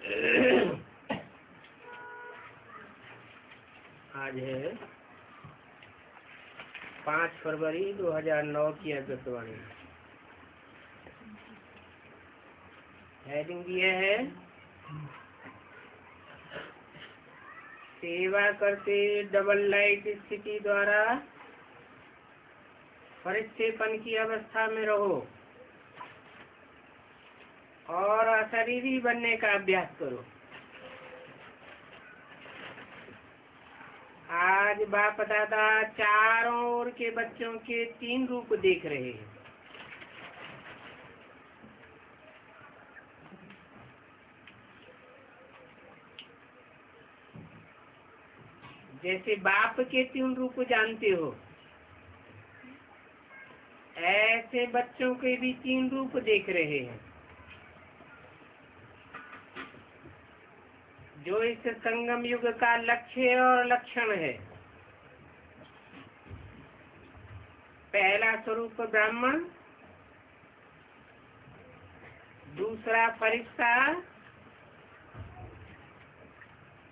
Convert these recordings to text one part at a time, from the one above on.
आज है 5 फरवरी 2009 की आकाशवाणी। हेडिंग दिया है सेवा करते डबल लाइट स्थिति द्वारा फरिश्तेपन की अवस्था में रहो और अशरीरी बनने का अभ्यास करो। आज बाप दादा चारों ओर के बच्चों के 3 रूप देख रहे हैं। जैसे बाप के 3 रूप जानते हो, ऐसे बच्चों के भी 3 रूप देख रहे हैं, जो इस संगम युग का लक्ष्य और लक्षण है। पहला स्वरूप ब्राह्मण, दूसरा फरिश्ता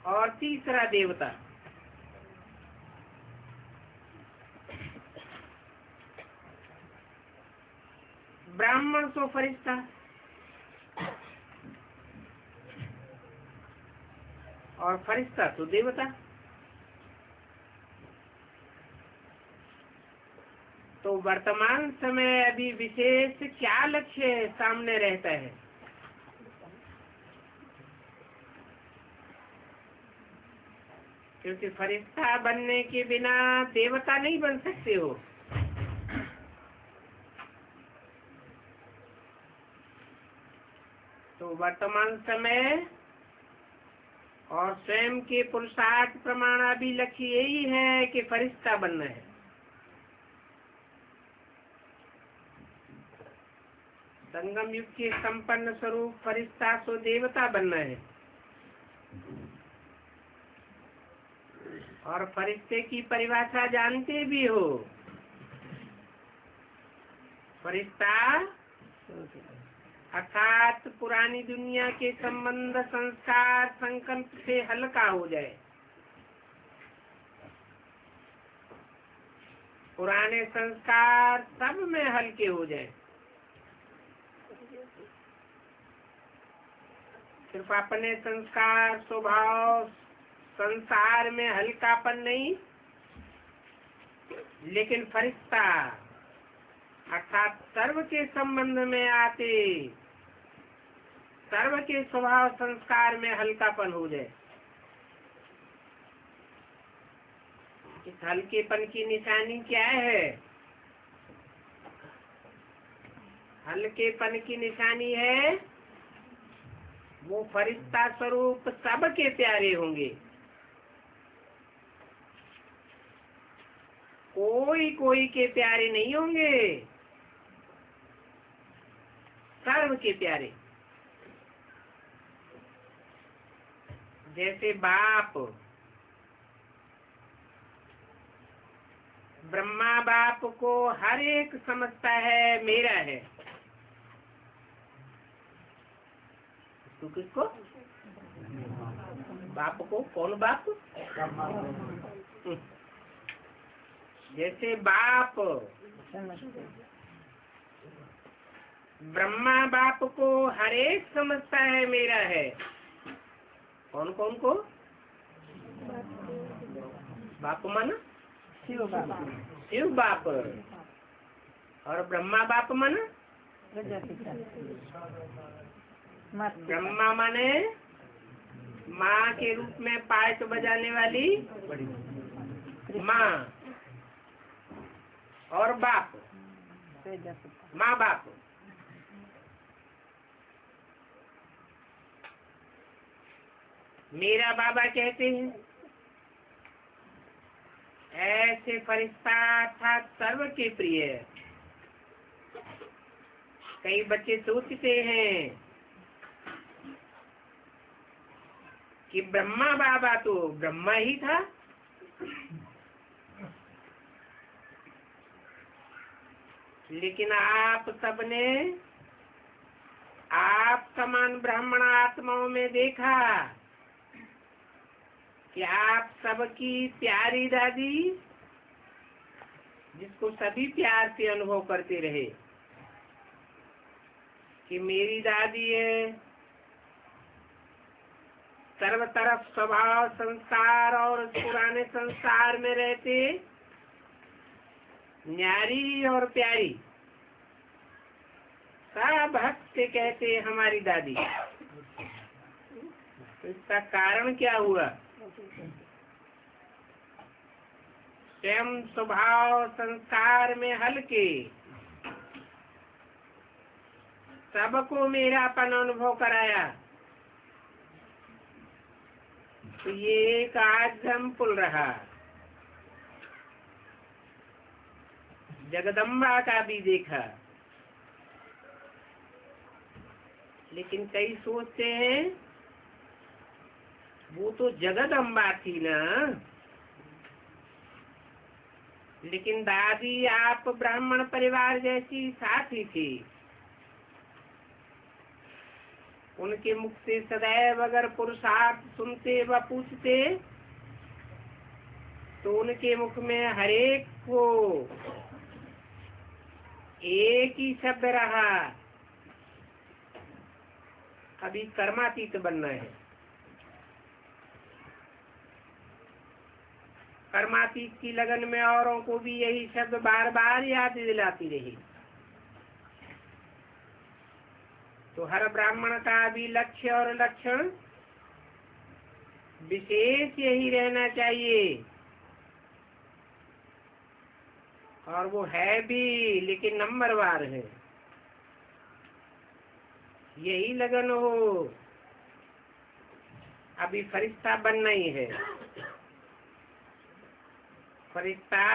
और तीसरा देवता। ब्राह्मण तो फरिश्ता और फरिश्ता तो देवता। तो वर्तमान समय अभी विशेष क्या लक्ष्य सामने रहता है? क्योंकि फरिश्ता बनने के बिना देवता नहीं बन सकते हो। तो वर्तमान समय और स्वयं के पुरुषार्थ प्रमाण अभी लक्ष्य यही है कि फरिश्ता बनना है। संगम युग के संपन्न स्वरूप फरिश्ता सो देवता बनना है। और फरिश्ते की परिभाषा जानते भी हो। फरिश्ता अर्थात पुरानी दुनिया के संबंध, संस्कार, संकल्प से हल्का हो जाए। पुराने संस्कार सब में हल्के हो जाए। सिर्फ अपने संस्कार, स्वभाव, संसार में हल्कापन नहीं, लेकिन फरिश्ता अर्थात सर्व के संबंध में आते, सर्व के स्वभाव संस्कार में हल्कापन हो जाए। इस हल्केपन की निशानी क्या है? हल्केपन की निशानी है वो फरिश्ता स्वरूप सबके प्यारे होंगे। कोई कोई के प्यारे नहीं होंगे, सर्व के प्यारे। जैसे बाप, ब्रह्मा बाप को हर एक समझता है मेरा है। तो किसको? बाप को। कौन बाप? जैसे बाप ब्रह्मा बाप को हर एक समझता है मेरा है। कौन कौन को? बाप माना शिव बाप। और ब्रह्मा बाप माना ब्रह्मा माने माँ के रूप में पायट बजाने वाली माँ, और बाप माँ बाप। मेरा बाबा कहते हैं। ऐसे फरिश्ता था सर्व के प्रिय। कई बच्चे सोचते हैं कि ब्रह्मा बाबा तो ब्रह्मा ही था। लेकिन आप सबने आपका समान ब्राह्मण आत्माओं में देखा कि आप सबकी प्यारी दादी, जिसको सभी प्यार से अनुभव करते रहे कि मेरी दादी है, सर्व तरफ स्वभाव संस्कार और पुराने संस्कार में रहते, न्यारी और प्यारी, सब हक से कहते हमारी दादी। तो इसका कारण क्या हुआ? स्वयं स्वभाव संस्कार में हल्के, सबको मेरापन अनुभव कराया। तो ये एक एग्जाम्पल रहा। जगदम्बा का भी देखा, लेकिन कई सोचते हैं वो तो जगदम्बा थी ना, लेकिन दादी आप ब्राह्मण परिवार जैसी साथी थी। उनके मुख से सदैव अगर पुरुषार्थ सुनते व पूछते तो उनके मुख में हरेक को एक ही शब्द रहा, अभी कर्मातीत बनना है। कर्मातीत की लगन में औरों को भी यही शब्द बार बार याद दिलाती रही। तो हर ब्राह्मण का भी लक्ष्य और लक्षण विशेष यही रहना चाहिए, और वो है भी, लेकिन नंबरवार है। यही लगन हो, अभी फरिश्ता बनना ही है। फरिश्ता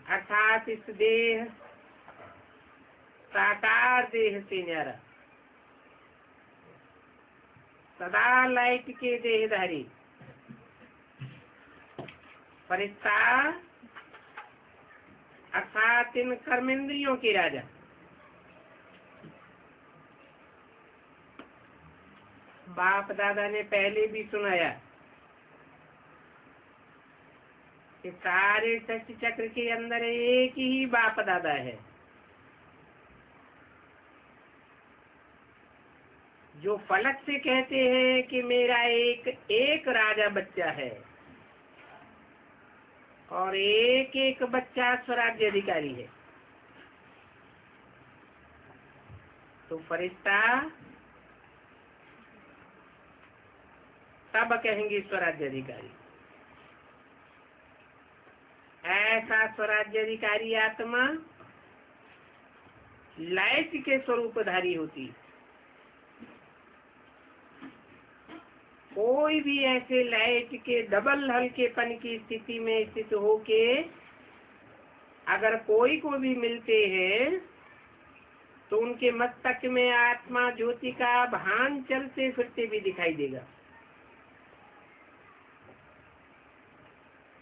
अर्थात इस देह, साकार देह से न्यारा, सदा लाइट के देहधारी फरिश्ता अर्थात इन कर्मेंद्रियों के राजा। बाप दादा ने पहले भी सुनाया कि सारे सृष्टि चक्र के अंदर एक ही बाप दादा है, जो फलक से कहते हैं कि मेरा एक राजा बच्चा है और एक एक बच्चा स्वराज्य अधिकारी है। तो फरिश्ता तब कहेंगे स्वराज्य अधिकारी। ऐसा स्वराज्य अधिकारी आत्मा लाइट के स्वरूपधारी होती। कोई भी ऐसे लाइट के डबल हल्केपन की स्थिति में स्थित होके अगर कोई को भी मिलते हैं तो उनके मस्तक में आत्मा ज्योति का भान चलते फिरते भी दिखाई देगा।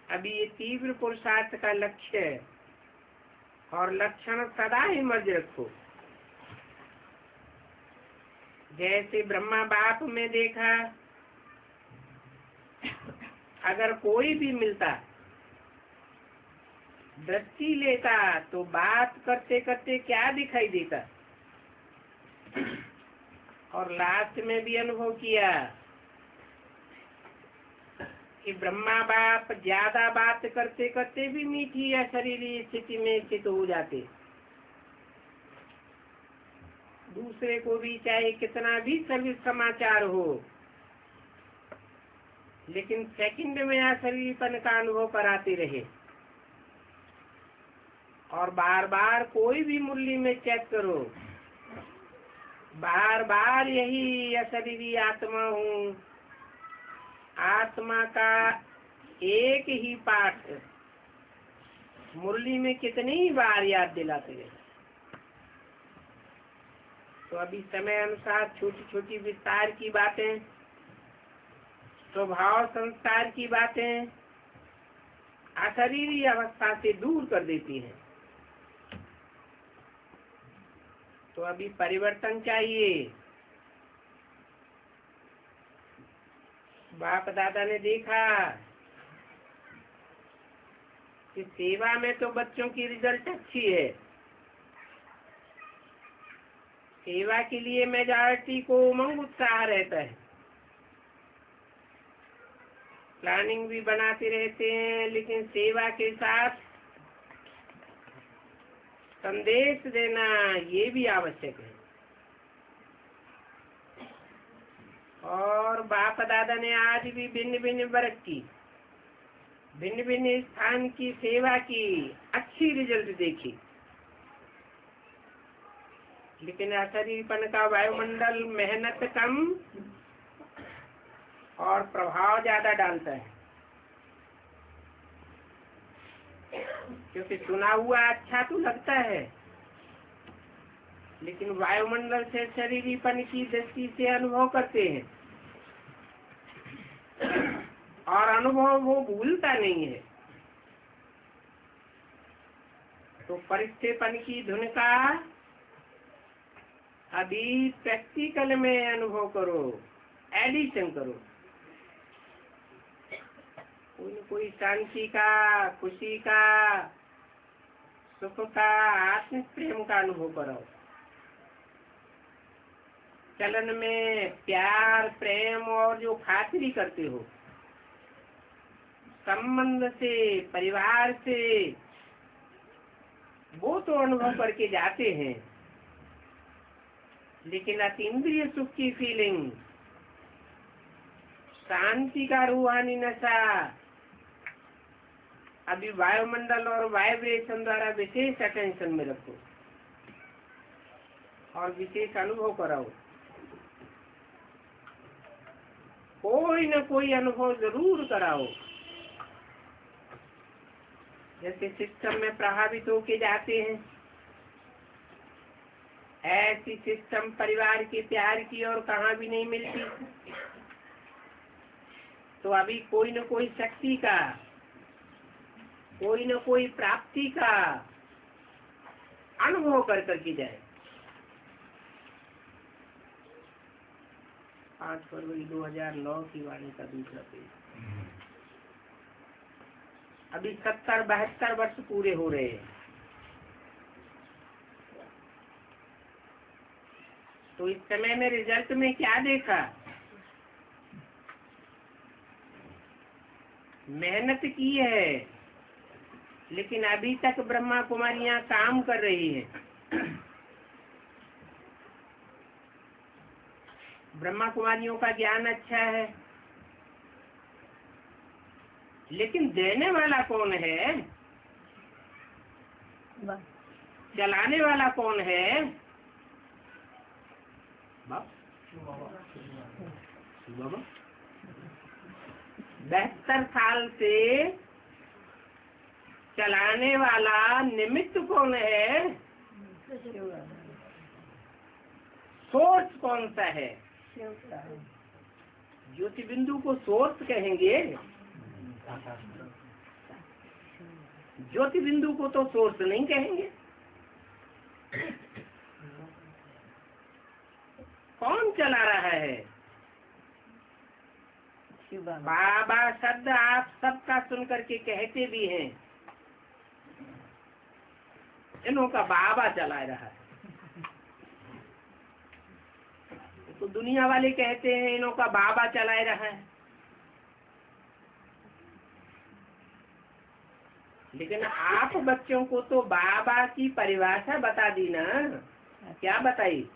अभी ये तीव्र पुरुषार्थ का लक्ष्य है, और लक्षण सदा ही मर्ज रखो। जैसे ब्रह्मा बाप में देखा, अगर कोई भी मिलता, दृष्टि लेता, तो बात करते करते क्या दिखाई देता, और लास्ट में भी अनुभव किया कि ब्रह्मा बाप ज्यादा बात करते करते भी मीठी या शरीरी स्थिति में स्थित हो जाते। दूसरे को भी चाहे कितना भी सर्विस समाचार हो, लेकिन सेकंड में अशरीरपन का अनुभव कराते रहे। और बार बार कोई भी मुरली में चेक करो, बार बार यही अशरीरी आत्मा हूँ, आत्मा का एक ही पाठ मुरली में कितनी बार याद दिलाते हैं। तो अभी समय अनुसार छोटी छोटी विस्तार की बातें, स्वभाव संस्कार की बातें अशरीरी अवस्था से दूर कर देती हैं। तो अभी परिवर्तन चाहिए। बाप दादा ने देखा कि सेवा में तो बच्चों की रिजल्ट अच्छी है, सेवा के लिए मेजॉरिटी को उमंग उत्साह रहता है, प्लानिंग भी बनाते रहते हैं, लेकिन सेवा के साथ संदेश देना ये भी आवश्यक है। और बाप दादा ने आज भी भिन्न भिन्न वर्ग की, भिन्न भिन्न स्थान की सेवा की अच्छी रिजल्ट देखी, लेकिन अशरीरपन का वायुमंडल मेहनत कम और प्रभाव ज्यादा डालता है, क्योंकि सुना हुआ अच्छा तो लगता है, लेकिन वायुमंडल से शरीरीपन की दृष्टि से अनुभव करते हैं, और अनुभव वो भूलता नहीं है। तो परिक्षेपण की धुन का अभी प्रैक्टिकल में अनुभव करो, एडिशन करो, कोई न कोई शांति का, खुशी का, सुख का, आत्मिक प्रेम का अनुभव करो। चलन में प्यार, प्रेम और जो खातिरी करते हो, संबंध से, परिवार से, वो तो अनुभव करके जाते हैं, लेकिन अतीन्द्रिय सुख की फीलिंग, शांति का रूहानी नशा अभी वायुमंडल और वाइब्रेशन द्वारा विशेष अटेंशन में रखो और विशेष अनुभव कराओ। कोई न कोई अनुभव जरूर कराओ। जैसे सिस्टम में प्रभावित होके जाते हैं, ऐसी सिस्टम परिवार के प्यार की और कहाँ भी नहीं मिलती। तो अभी कोई न कोई शक्ति का, कोई न कोई प्राप्ति का अनुभव कर करके जाए। 5 फरवरी 2009 की वाणी का दूसरा पेज। अभी 70-72 वर्ष पूरे हो रहे हैं। तो इस समय में रिजल्ट में क्या देखा? मेहनत की है, लेकिन अभी तक ब्रह्मा कुमारियां काम कर रही हैं। ब्रह्मा कुमारियों का ज्ञान अच्छा है, लेकिन देने वाला कौन है? चलाने वाला कौन है? 72 साल से चलाने वाला निमित्त कौन है? सोर्स कौन सा है? ज्योति बिंदु को सोर्स कहेंगे, ज्योति बिंदु को तो सोर्स नहीं कहेंगे। कौन चला रहा है? बाबा शब्द आप सबका सुन करके कहते भी हैं, इन्हों का बाबा चला रहा है। तो दुनिया वाले कहते हैं इन्हों का बाबा चला रहा है, लेकिन आप बच्चों को तो बाबा की परिभाषा बता दी ना। क्या बताई?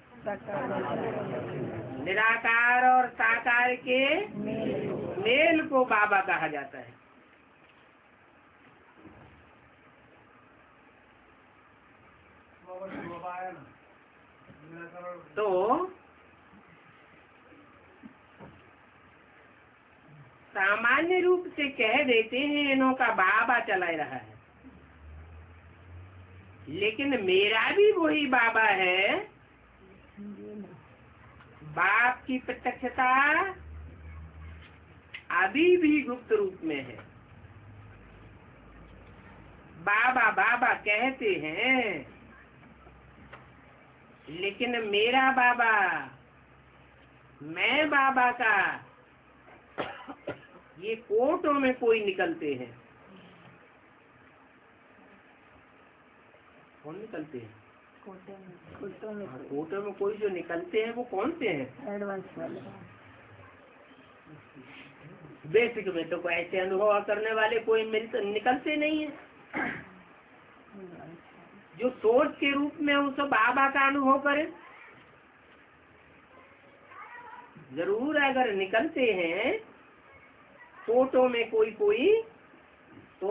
निराकार और साकार के मेल को बाबा कहा जाता है। तो सामान्य रूप से कह देते हैं इन्हों का बाबा चला रहा है, लेकिन मेरा भी वही बाबा है। बाप की प्रत्यक्षता अभी भी गुप्त रूप में है। बाबा बाबा कहते हैं, लेकिन मेरा बाबा, मैं बाबा का, ये कोटों में कोई निकलते हैं। कौन निकलते हैं? कोटों में कोई जो निकलते हैं वो कौन से हैं? एडवांस वाले। बेसिक में तो कोई ऐसे अनुभव करने वाले कोई निकलते नहीं है। जो सोच के रूप में उस बाबा का अनुभव करे, जरूर अगर निकलते हैं फोटो में कोई कोई, तो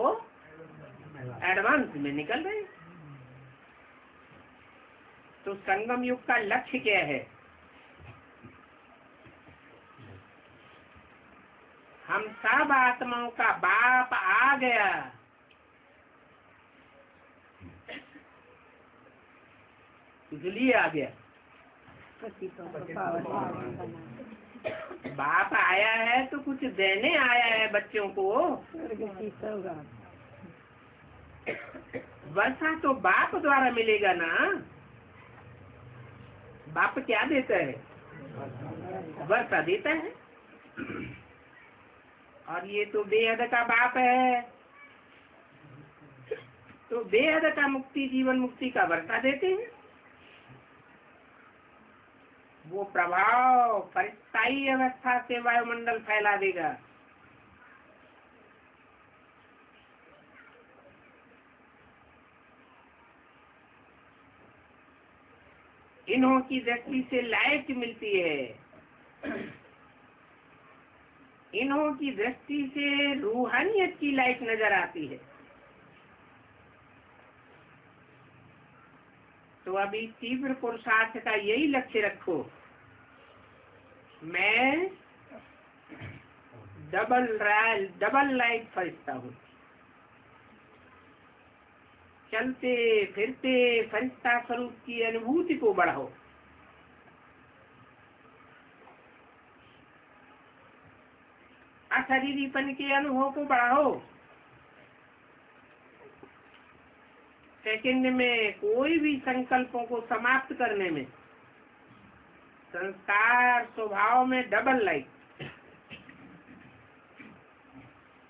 एडवांस में निकल रहे। तो संगम युग का लक्ष्य क्या है? हम सब आत्माओं का बाप आ गया। इसलिए आ गया। बाप आया है तो कुछ देने आया है बच्चों को। वर्षा तो बाप द्वारा मिलेगा ना। बाप क्या देता है? वर्षा देता है। और ये तो बेहद का बाप है, तो बेहद का मुक्ति, जीवन मुक्ति का वर्षा देते हैं। वो प्रभाव परिस्थायी अवस्था से वायुमंडल फैला देगा। इन्हों की दृष्टि से लाइट मिलती है, इन्हों की दृष्टि से रूहानियत की लाइट नजर आती है। तो अभी तीव्र पुरुषार्थ का यही लक्ष्य रखो। मैं डबल लाइट फरिश्ता हूँ। चलते फिरते फरिश्ता स्वरूप की अनुभूति को बढ़ाओ। अशरीरीपन के अनुभव को बढ़ाओ। सेकंड में कोई भी संकल्पों को समाप्त करने में संस्कार स्वभाव में डबल लाइट।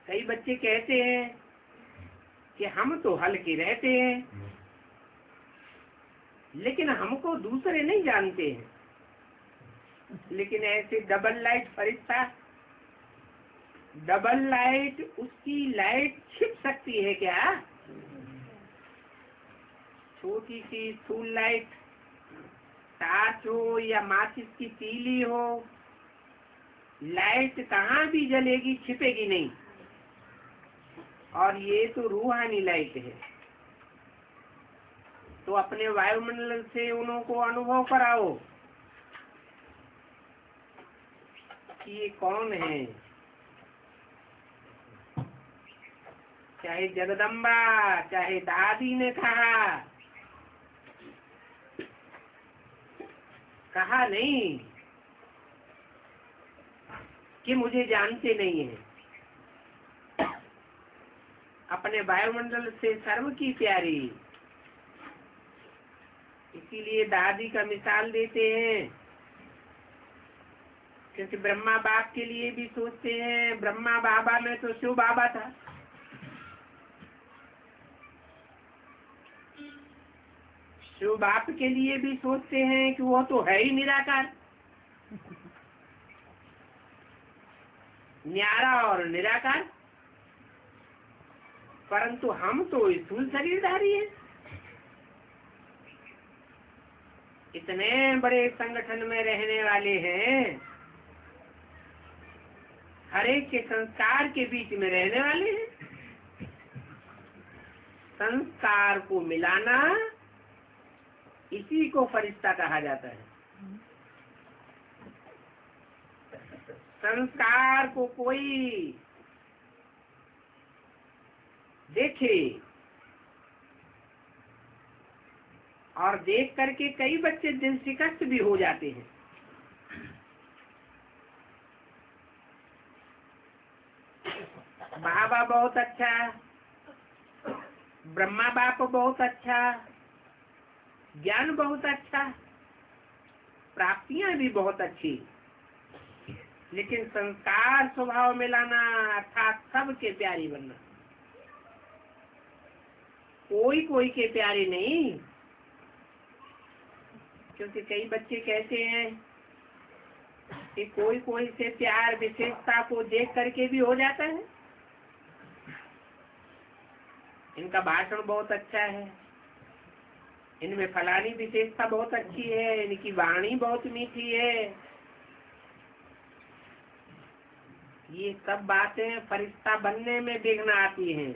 कई बच्चे कहते हैं कि हम तो हल्के रहते हैं, लेकिन हमको दूसरे नहीं जानते हैं। लेकिन ऐसे डबल लाइट फरिश्ता, डबल लाइट, उसकी लाइट छिप सकती है क्या? छोटी सी स्थूल लाइट, टार्च हो या माचिस की तीली हो, लाइट कहाँ भी जलेगी, छिपेगी नहीं। और ये तो रूहानी लाइट है। तो अपने वायुमंडल से उन्हों को अनुभव कराओ कि ये कौन है। चाहे जगदम्बा, चाहे दादी ने कहा नहीं कि मुझे जानते नहीं है। अपने वायुमंडल से सर्व की प्यारी। इसीलिए दादी का मिसाल देते हैं, क्योंकि ब्रह्मा बाप के लिए भी सोचते हैं। ब्रह्मा बाबा में तो शिव बाबा था। शिव बाप के लिए भी सोचते हैं कि वो तो है ही निराकार, न्यारा और निराकार। परंतु हम तो स्थूल शरीरधारी हैं। इतने बड़े संगठन में रहने वाले हैं, हर एक के संस्कार के बीच में रहने वाले हैं। संस्कार को मिलाना, इसी को फरिश्ता कहा जाता है। संस्कार को कोई देखे और देख करके कई बच्चे दिल शिकस्त भी हो जाते हैं। बाबा बहुत अच्छा, ब्रह्मा बाप बहुत अच्छा, ज्ञान बहुत अच्छा, प्राप्तियां भी बहुत अच्छी, लेकिन संस्कार स्वभाव में लाना अर्थात सबके प्यारी बनना, कोई कोई के प्यारे नहीं। क्योंकि कई बच्चे कहते हैं कि कोई कोई से प्यार विशेषता को देख करके भी हो जाता है। इनका भाषण बहुत अच्छा है, इनमें फलानी विशेषता बहुत अच्छी है, इनकी वाणी बहुत मीठी है। ये सब बातें फरिश्ता बनने में विघ्न आती हैं।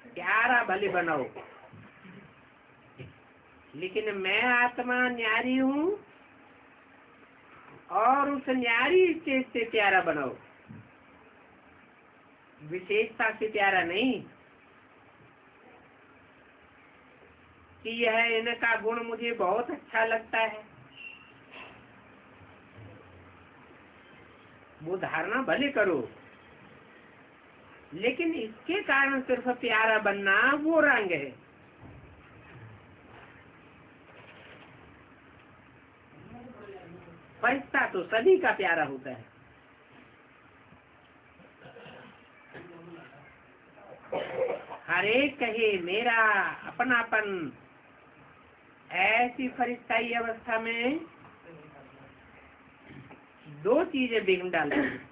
प्यारा भले बनाओ, लेकिन मैं आत्मा न्यारी हूँ और उस न्यारी चीज से प्यारा बनाओ, विशेषता से प्यारा नहीं कि यह इनका गुण मुझे बहुत अच्छा लगता है। वो धारणा भले करो, लेकिन इसके कारण सिर्फ प्यारा बनना वो रंग है। फरिश्ता तो सभी का प्यारा होता है। हर एक कहे मेरा अपनापन। ऐसी फरिश्ताई अवस्था में दो चीजें विघ्न डालती हैं।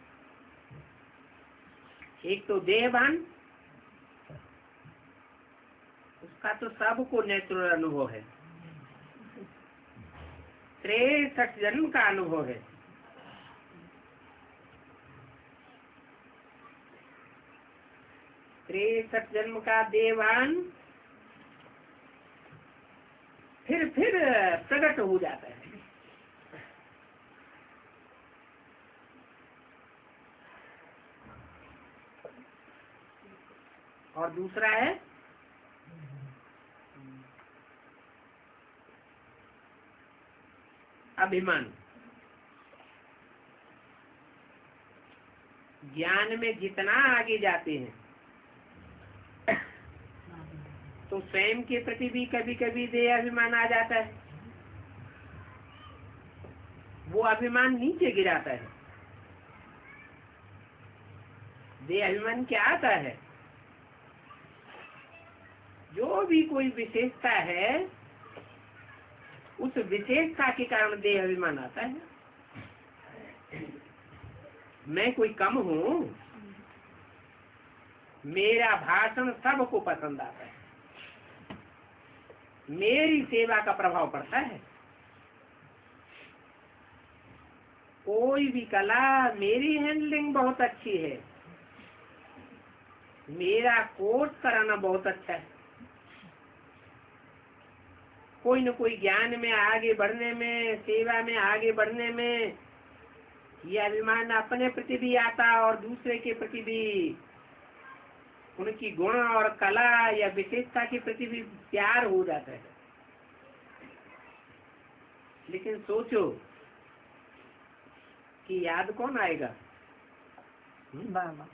एक तो देहभान, उसका तो सबको नेचुरल अनुभव है, 63 जन्म का अनुभव है। त्रेसठ जन्म का देहभान फिर प्रकट हो जाता है। और दूसरा है अभिमान। ज्ञान में जितना आगे जाते हैं तो स्वयं के प्रति भी कभी कभी देह अभिमान आ जाता है। वो अभिमान नीचे गिराता है। देह अभिमान क्या आता है? जो भी कोई विशेषता है उस विशेषता के कारण देह अभिमान आता है। मैं कोई कम हूँ, मेरा भाषण सबको पसंद आता है, मेरी सेवा का प्रभाव पड़ता है, कोई भी कला, मेरी हैंडलिंग बहुत अच्छी है, मेरा कोर्स कराना बहुत अच्छा है। कोई न कोई ज्ञान में आगे बढ़ने में, सेवा में आगे बढ़ने में यह अभिमान अपने प्रति भी आता और दूसरे के प्रति भी उनकी गुण और कला या विशेषता के प्रति भी प्यार हो जाता है। लेकिन सोचो कि याद कौन आएगा? बाबा।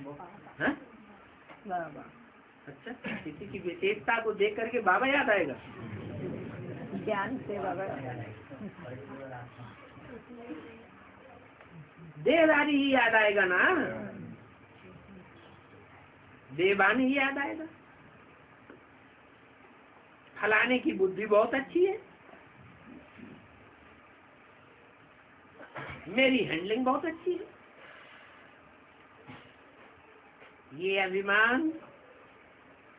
अच्छा, किसी की विशेषता को देख करके बाबा याद आएगा? ज्ञान से बाबा देहधारी ही याद आएगा ना, देवान ही याद आएगा। फलाने की बुद्धि बहुत अच्छी है, मेरी हैंडलिंग बहुत अच्छी है। ये अभिमान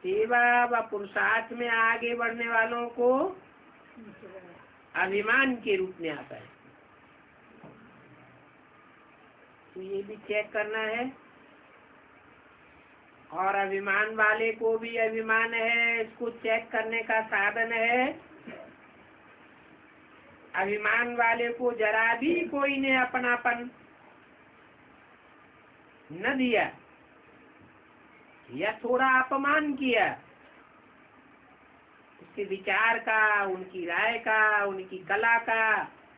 सेवा व पुरुषार्थ में आगे बढ़ने वालों को अभिमान के रूप में आता है। तो ये भी चेक करना है। और अभिमान वाले को भी अभिमान है, इसको चेक करने का साधन है। अभिमान वाले को जरा भी कोई ने अपनापन न दिया या थोड़ा अपमान किया, उसके विचार का, उनकी राय का, उनकी कला का,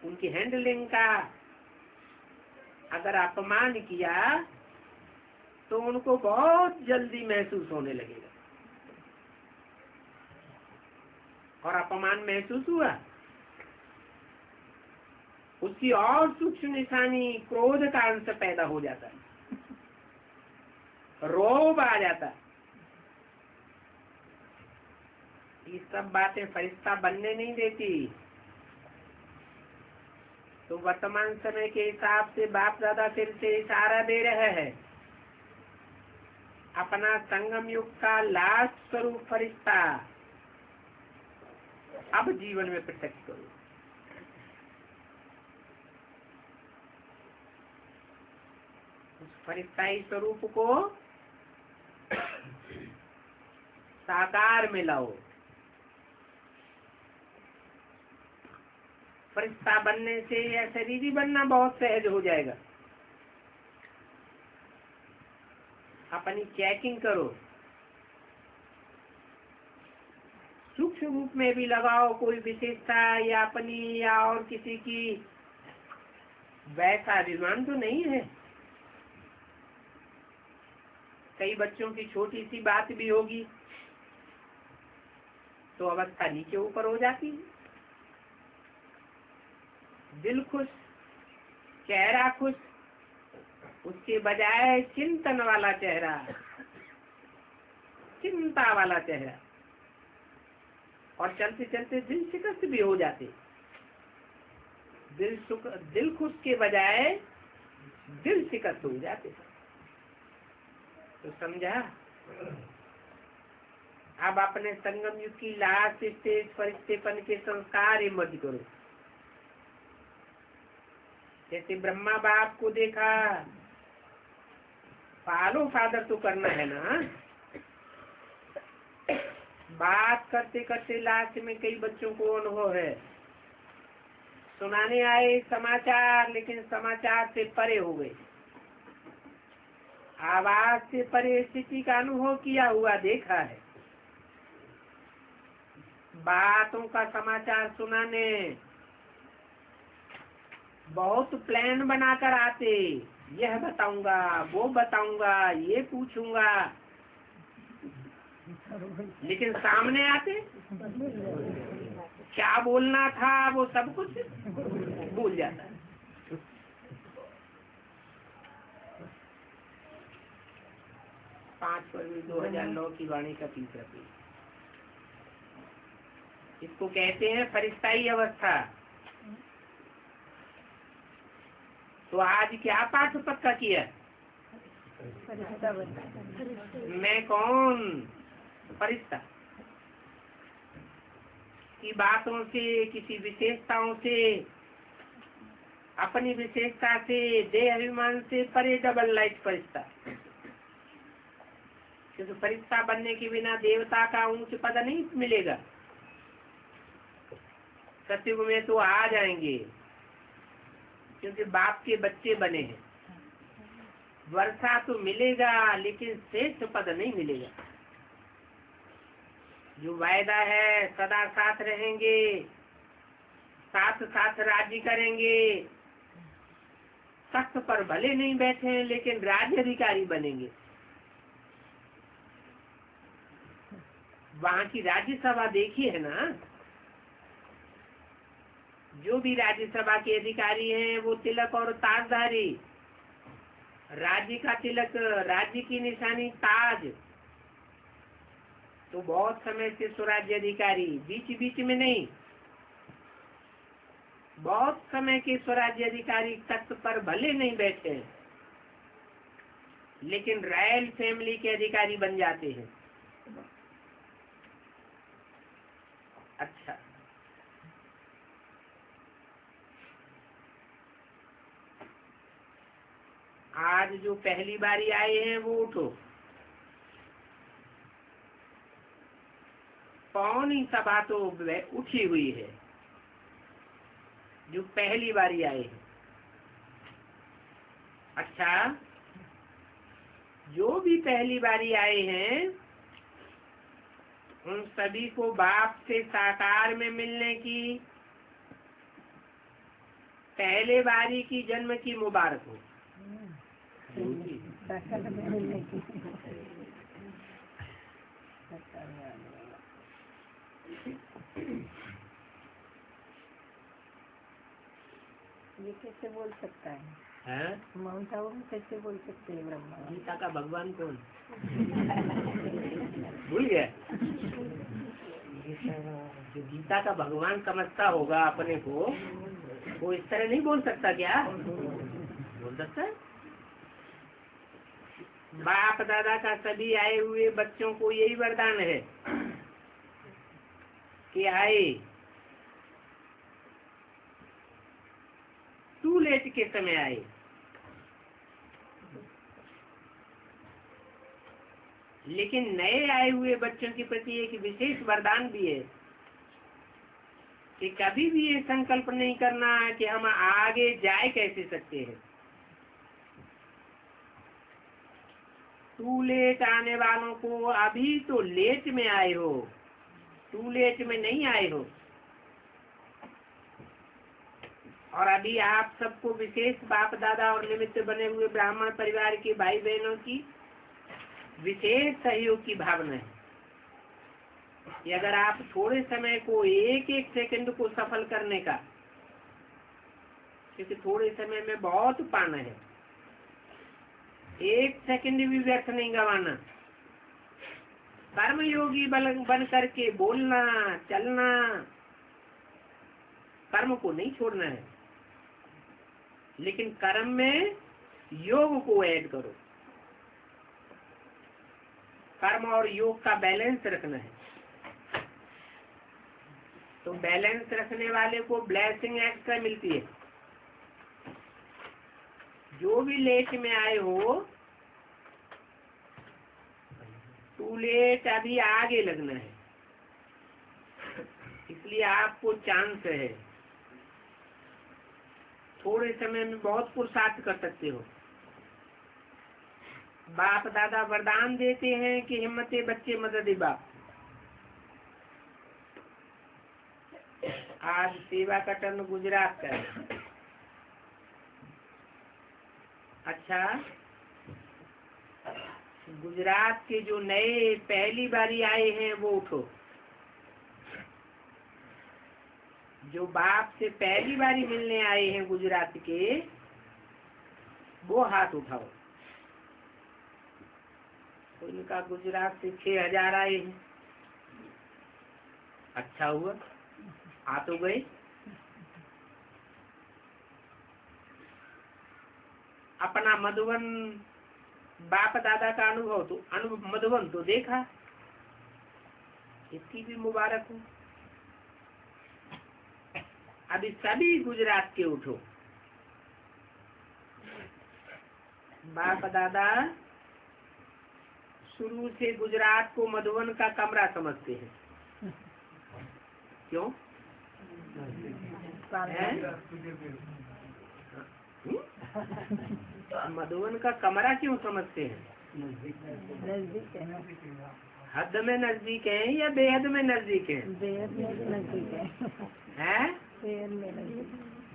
उनकी हैंडलिंग का अगर अपमान किया तो उनको बहुत जल्दी महसूस होने लगेगा। और अपमान महसूस हुआ, उसकी और सूक्ष्म निशानी क्रोध का अंश पैदा हो जाता है, रोब आ जाता है। ये सब बातें फरिश्ता बनने नहीं देती। तो वर्तमान समय के हिसाब से बाप दादा फिर से इशारा दे रहे हैं, अपना संगम युग का लास्ट स्वरूप फरिश्ता अब जीवन में प्रत्यक्ष करो। उस फरिश्ताई स्वरूप को साकार में लाओ। फरिश्ता बनने से या शरीरी बनना बहुत सहज हो जाएगा। अपनी चेकिंग करो, सूक्ष्म रूप में भी लगाओ कोई विशेषता या अपनी या और किसी की, वैसा अभिमान तो नहीं है। कई बच्चों की छोटी सी बात भी होगी तो अवस्था नीचे ऊपर हो जाती है। दिल खुश, चेहरा खुश, उसके बजाय चिंतन वाला चेहरा, चिंता वाला चेहरा, और चलते चलते दिल शिकस्त भी हो जाते। दिल खुश के बजाय दिल शिकस्त हो जाते। तो समझा? अब अपने संगम युग की लास्ट स्टेज फरिश्तेपन के संस्कार इमर्ज करो। जैसे ब्रह्मा बाप को देखा, फॉलो फादर तो करना है ना। बात करते करते लास्ट में कई बच्चों को अनुभव है, सुनाने आए समाचार लेकिन समाचार से परे हो गए, आवाज से परे स्थिति का अनुभव किया हुआ देखा है। बातों का समाचार सुनाने बहुत प्लान बनाकर आते, यह बताऊंगा, वो बताऊंगा, ये पूछूंगा, लेकिन सामने आते क्या बोलना था वो सब कुछ भूल जाता है। 5 फरवरी 2009 की वाणी का 3रा पेज। इसको कहते हैं फरिश्ताई अवस्था। तो आज क्या पाठ पक्का किया? मैं कौन? फरिश्ता की बातों से, किसी विशेषताओं से, अपनी विशेषता से, देह अभिमान से परे डबल लाइट फरिश्ता। क्योंकि फरिश्ता बनने के बिना देवता का ऊंच पद नहीं मिलेगा। सतयुग में तो आ जाएंगे क्योंकि बाप के बच्चे बने हैं। वर्षा तो मिलेगा लेकिन श्रेष्ठ पद नहीं मिलेगा। जो वायदा है सदा साथ रहेंगे, साथ साथ राज्य करेंगे, तख्त पर भले नहीं बैठे लेकिन राज्य अधिकारी बनेंगे। वहाँ की राज्यसभा देखी है ना। जो भी राज्यसभा के अधिकारी हैं वो तिलक और ताजधारी, राज्य का तिलक, राज्य की निशानी ताज। तो बहुत समय से स्वराज्य अधिकारी, बीच बीच में नहीं, बहुत समय के स्वराज्य अधिकारी तख्त पर भले नहीं बैठे लेकिन रॉयल फैमिली के अधिकारी बन जाते हैं। अच्छा, आज जो पहली बारी आए हैं वो उठो। पौनी सभा तो उठी हुई है। जो पहली बारी आए हैं, अच्छा, जो भी पहली बारी आए हैं उन सभी को बाप से साकार में मिलने की, पहले बारी की जन्म की मुबारक हो। ये कैसे बोल सकता है? हैं? माउंट आबू में कैसे बोल सकते हैं ब्रह्मा? गीता का भगवान कौन? भूल गया? जो गीता का भगवान समझता होगा अपने को, वो इस तरह नहीं बोल सकता क्या? बोल सकता है। बाप दादा का सभी आए हुए बच्चों को यही वरदान है कि आए टू लेट के समय आए। लेकिन नए आए हुए बच्चों के प्रति एक विशेष वरदान भी है कि कभी भी ये संकल्प नहीं करना कि हम आगे जाए कैसे सकते हैं। टू लेट आने वालों को अभी तो लेट में आए हो, टू लेट में नहीं आए हो। और अभी आप सबको विशेष बाप दादा और निमित्त बने हुए ब्राह्मण परिवार के भाई बहनों की विशेष सहयोग की भावना है कि अगर आप थोड़े समय को एक एक सेकंड को सफल करने का, क्योंकि थोड़े समय में बहुत पाना है, एक सेकंड भी व्यर्थ नहीं गंवाना। कर्मयोगी बन करके बोलना चलना, कर्म को नहीं छोड़ना है, लेकिन कर्म में योग को ऐड करो। कर्म और योग का बैलेंस रखना है। तो बैलेंस रखने वाले को ब्लेसिंग एक्स्ट्रा मिलती है। जो भी लेट में आए हो, टू लेट अभी आगे लगना है, इसलिए आपको चांस है। थोड़े समय में बहुत पुरुषार्थ कर सकते हो। बाप दादा वरदान देते हैं कि हिम्मते बच्चे मदद बाप। आज सेवा का टर्न गुजरात का है। अच्छा, गुजरात के जो नए पहली बारी आए हैं वो उठो। जो बाप से पहली बारी मिलने आए हैं गुजरात के, वो हाथ उठाओ। तो इनका गुजरात से 6000 आए हैं। अच्छा हुआ, आ तो गए। अपना मधुबन बाप दादा का अनुभव मधुबन तो देखा, इसकी भी मुबारक हो। अभी सभी गुजरात के उठो। बाप दादा शुरू से गुजरात को मधुबन का कमरा समझते हैं। क्यों? मधुबन का कमरा क्यों समझते हैं? नजदीक है ना? हद में नजदीक है या बेहद में नजदीक है? बेहद में नजदीक है? बेहद में नजदीक।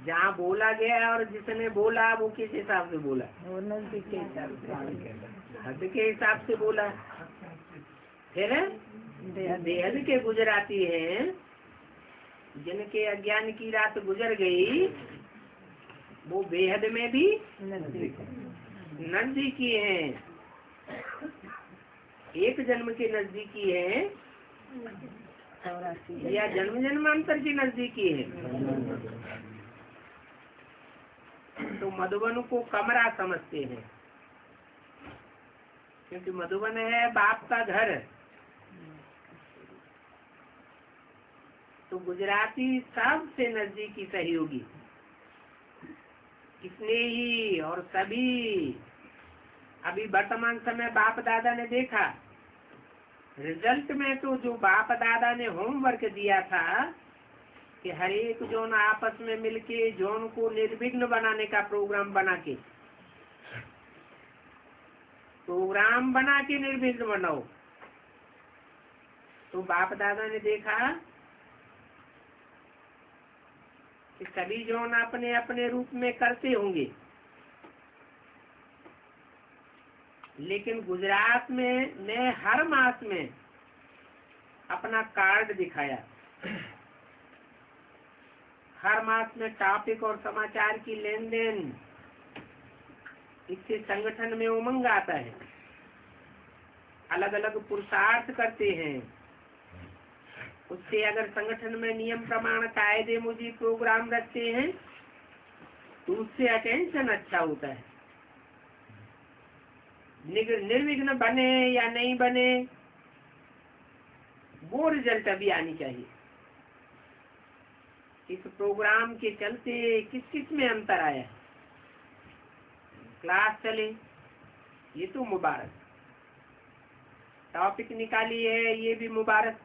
जहाँ बोला गया और जिसने बोला वो किस हिसाब से बोला? वो नजदीक के हिसाब से, हद के हिसाब से बोला। फिर बेहद के गुजराती हैं, जिनके अज्ञान की रात गुजर गई, वो बेहद में भी नजदीकी हैं। एक जन्म के नजदीकी हैं या जन्म जन्मांतर की नजदीकी है। तो मधुबन को कमरा समझते हैं, क्योंकि मधुबन है बाप का घर। तो गुजराती सबसे नजदीकी सहयोगी, स्नेही और सभी। अभी वर्तमान समय बाप दादा ने देखा, रिजल्ट में तो जो बाप दादा ने होमवर्क दिया था कि हर एक जोन आपस में मिलके जोन को निर्विघ्न बनाने का प्रोग्राम बना के निर्विघ्न बनाओ। तो बाप दादा ने देखा कि सभी जोन अपने अपने रूप में करते होंगे, लेकिन गुजरात में ने हर मास में अपना कार्ड दिखाया हर मास में टॉपिक और समाचार की लेन देन, इससे संगठन में उमंग आता है। अलग अलग पुरुषार्थ करते हैं, उससे अगर संगठन में नियम प्रमाण कायदे मुजीब प्रोग्राम रखते हैं तो उससे अटेंशन अच्छा होता है। निर्विघ्न बने या नहीं बने, वो रिजल्ट अभी आनी चाहिए। इस प्रोग्राम के चलते किस किस में अंतर आया है, क्लास चले ये तो मुबारक, टॉपिक निकाली है ये भी मुबारक,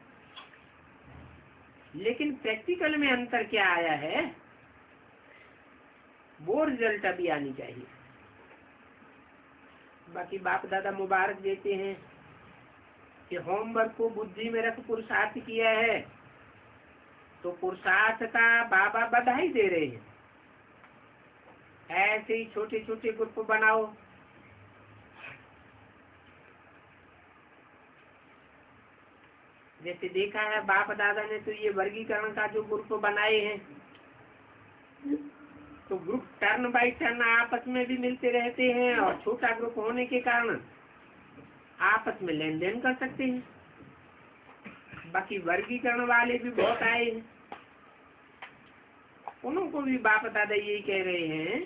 लेकिन प्रैक्टिकल में अंतर क्या आया है, वो रिजल्ट अभी आनी चाहिए। बाकी बाप दादा मुबारक देते हैं कि होमवर्क को बुद्धि में रख पुरुषार्थ किया है, तो पुरुषार्थ का बाबा बधाई दे रहे हैं। ऐसे ही छोटे छोटे ग्रुप बनाओ, जैसे देखा है बाप दादा ने तो ये वर्गीकरण का जो ग्रुप बनाए हैं, तो ग्रुप टर्न बाय टर्न आपस में भी मिलते रहते हैं और छोटा ग्रुप होने के कारण आपस में लेन देन कर सकते हैं। बाकी वर्गीकरण वाले भी बहुत आए हैं, उनको भी बाप दादा यही कह रहे हैं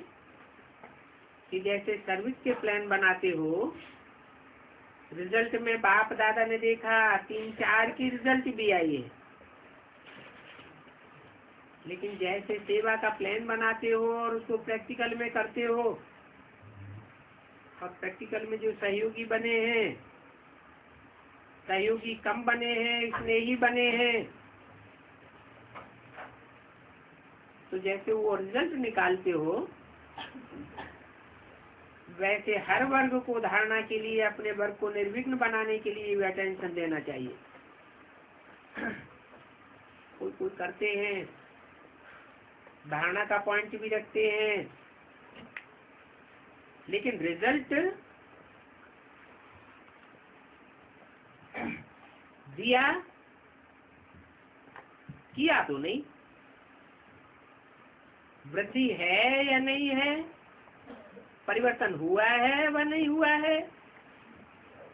कि जैसे सर्विस के प्लान बनाते हो, रिजल्ट में बाप दादा ने देखा 3-4 की रिजल्ट भी आई है, लेकिन जैसे सेवा का प्लान बनाते हो और उसको प्रैक्टिकल में करते हो, और प्रैक्टिकल में जो सहयोगी बने हैं, सहयोगी कम बने हैं, स्नेही बने हैं, तो जैसे वो रिजल्ट निकालते हो, वैसे हर वर्ग को धारणा के लिए, अपने वर्ग को निर्विघ्न बनाने के लिए भी अटेंशन देना चाहिए। कोई कोई करते हैं, धारणा का पॉइंट भी रखते हैं, लेकिन रिजल्ट दिया किया तो नहीं, वृद्धि है या नहीं है, परिवर्तन हुआ है व नहीं हुआ है,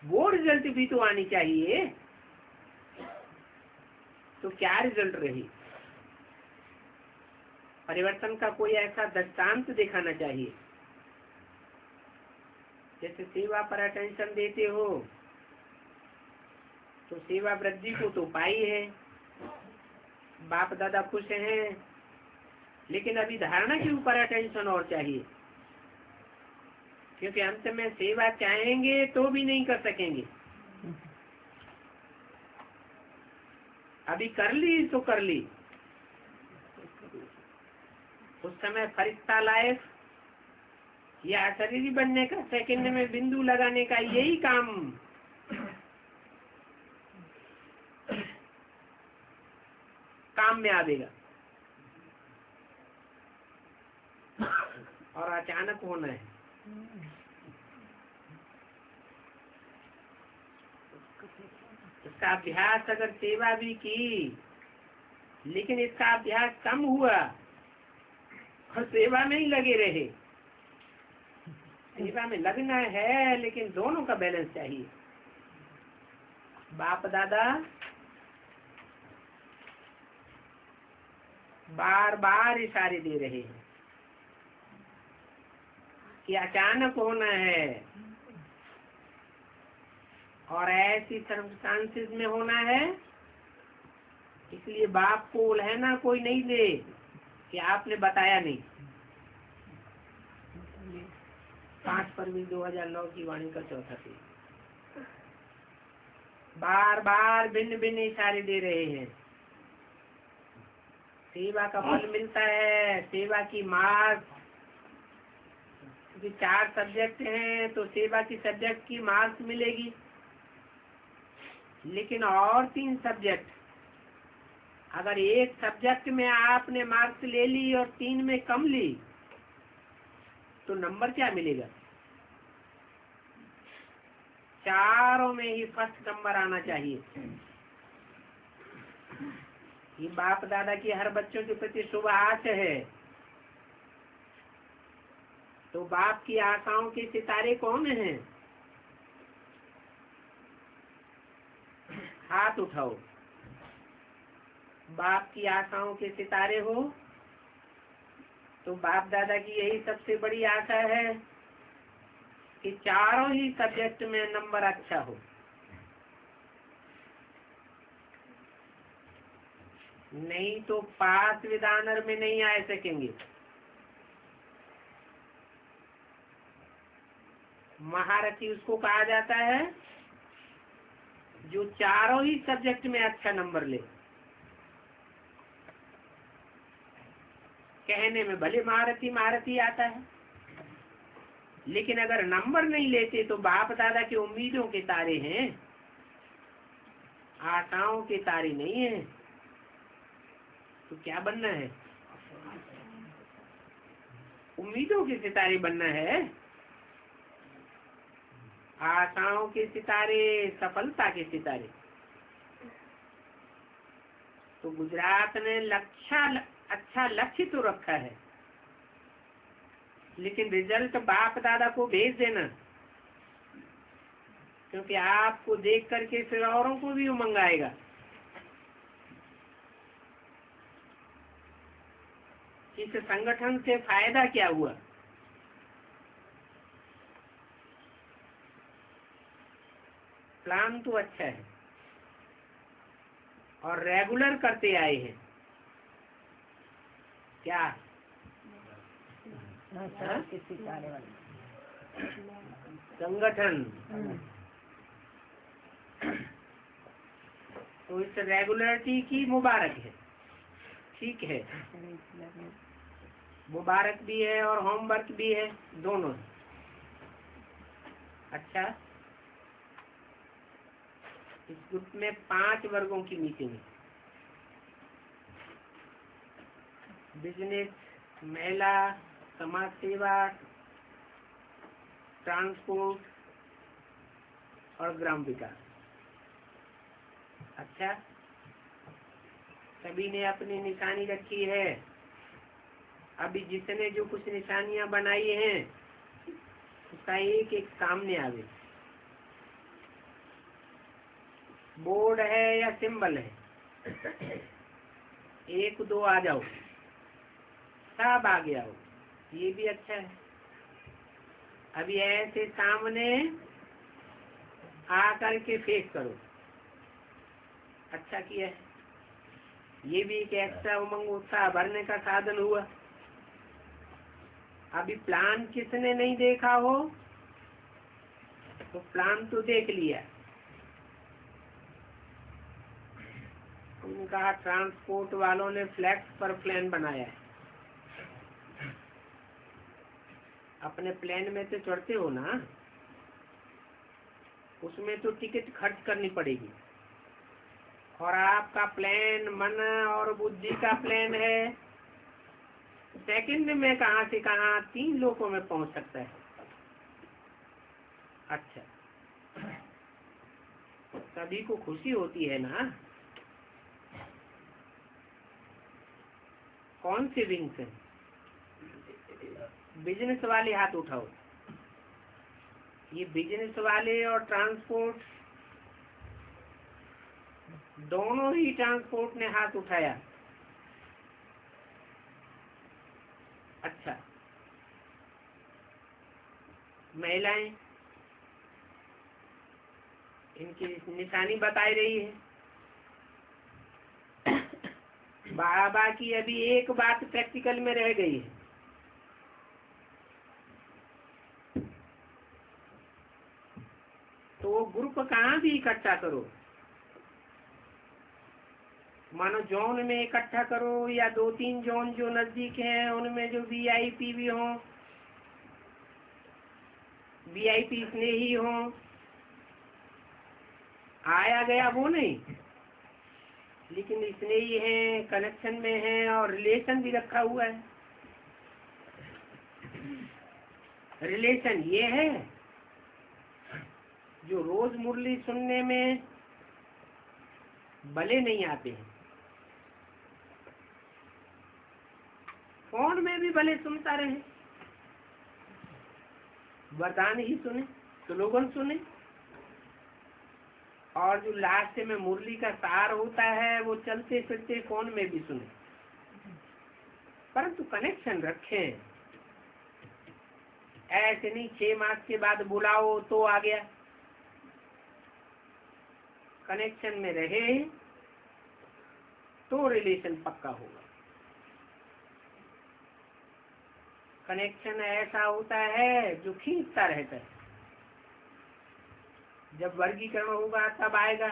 वो रिजल्ट भी तो आनी चाहिए। तो क्या रिजल्ट रही, परिवर्तन का कोई ऐसा दृष्टांत दिखाना चाहिए। जैसे सेवा पर अटेंशन देते हो तो सेवा वृद्धि को तो पाई है, बाप दादा खुश हैं, लेकिन अभी धारणा के ऊपर अटेंशन और चाहिए, क्योंकि अंत में सेवा चाहेंगे तो भी नहीं कर सकेंगे। अभी कर ली तो कर ली, उस समय फरिश्ता लायक या शरीरी बनने का, सेकंड में बिंदु लगाने का यही काम में आवेगा, और अचानक होना है। इसका अभ्यास अगर सेवा भी की, लेकिन इसका अभ्यास कम हुआ और सेवा में ही लगे रहे, सेवा में लगना है लेकिन दोनों का बैलेंस चाहिए। बाप दादा बार बार इशारे दे रहे हैं कि अचानक होना है, और ऐसी सर्कमस्टांसेस में होना है, इसलिए बाप को उल्हना कोई नहीं दे कि आपने बताया नहीं। 5 फरवरी 2009 की वाणी का चौथा पेज। बार बार भिन्न भिन्न इशारे दे रहे हैं। सेवा का फल मिलता है, सेवा की मार्क्स, क्योंकि 4 सब्जेक्ट हैं तो सेवा की सब्जेक्ट की मार्क्स मिलेगी, लेकिन और 3 सब्जेक्ट, अगर एक सब्जेक्ट में आपने मार्क्स ले ली और 3 में कम ली तो नंबर क्या मिलेगा? 4 में ही फर्स्ट नंबर आना चाहिए। ये बाप दादा की हर बच्चों के प्रति शुभ आश है। तो बाप की आशाओं के सितारे कौन हैं? हाथ उठाओ। बाप की आशाओं के सितारे हो तो बाप दादा की यही सबसे बड़ी आशा है कि चारों ही सब्जेक्ट में नंबर अच्छा हो। नहीं तो पास विद ऑनर में नहीं आ सकेंगे। महारथी उसको कहा जाता है जो चारों ही सब्जेक्ट में अच्छा नंबर ले। कहने में भले महारथी महारथी आता है, लेकिन अगर नंबर नहीं लेते तो बाप दादा के उम्मीदों के तारे हैं, आशाओं के तारे नहीं हैं। तो क्या बनना है? उम्मीदों के सितारे बनना है। आशाओं के सितारे, सफलता के सितारे। तो गुजरात ने अच्छा लक्ष्य तो रखा है, लेकिन रिजल्ट बाप दादा को भेज देना, क्योंकि आपको देख करके फिर औरों को भी उमंग आएगा। इस संगठन से फायदा क्या हुआ? प्लान तो अच्छा है और रेगुलर करते आए हैं। क्या किसी कार्य वाले संगठन? तो इस रेगुलरिटी की मुबारक है, ठीक है, मुबारक भी है और होमवर्क भी है, दोनों। अच्छा, इस ग्रुप में 5 वर्गों की मीटिंग है। बिजनेस, महिला, समाज सेवा, ट्रांसपोर्ट और ग्राम विकास। अच्छा, सभी ने अपनी निशानी रखी है। अभी जिसने जो कुछ निशानियां बनाई हैं उसका एक एक सामने आवे। बोर्ड है या सिंबल है, 1 2 आ जाओ, सब आगे आओ, ये भी अच्छा है। अभी ऐसे सामने आकर के फेस करो, अच्छा किया है। ये भी एक एक्स्ट्रा उमंग उत्साह भरने का साधन हुआ। अभी प्लान किसने नहीं देखा हो तो प्लान तो देख लिया। उनका ट्रांसपोर्ट वालों ने फ्लैक्स पर प्लान बनाया है। अपने प्लेन में तो चढ़ते हो ना, उसमें तो टिकट खर्च करनी पड़ेगी। और आपका प्लान मन और बुद्धि का प्लान है, सेकंड में कहां से कहां 3 लोगों में पहुंच सकता है। अच्छा, सभी को खुशी होती है ना। कौन से विंग से? बिजनेस वाले हाथ उठाओ। ये बिजनेस वाले और ट्रांसपोर्ट, दोनों ही ट्रांसपोर्ट ने हाथ उठाया। अच्छा, महिलाएं, इनकी निशानी बताई रही है। बाबा की अभी एक बात प्रैक्टिकल में रह गई है। तो ग्रुप कहाँ भी इकट्ठा करो, मानो जोन में इकट्ठा करो या 2-3 जोन जो नजदीक हैं उनमें जो वीआईपी भी हों, वीआईपी स्नेही हों, आया गया वो नहीं, लेकिन स्नेही हैं, कनेक्शन में हैं और रिलेशन भी रखा हुआ है। रिलेशन ये है जो रोज मुरली सुनने में भले नहीं आते हैं, फोन में भी भले सुनता रहे, वरदान ही सुने, स्लोगन सुने, और जो लास्ट में मुरली का सार होता है वो चलते फिरते फोन में भी सुने, परंतु कनेक्शन रखें। ऐसे नहीं 6 मास के बाद बुलाओ तो आ गया, कनेक्शन में रहे तो रिलेशन पक्का होगा। कनेक्शन ऐसा होता है जो खींचता रहता है, जब वर्गीकरण होगा तब आएगा।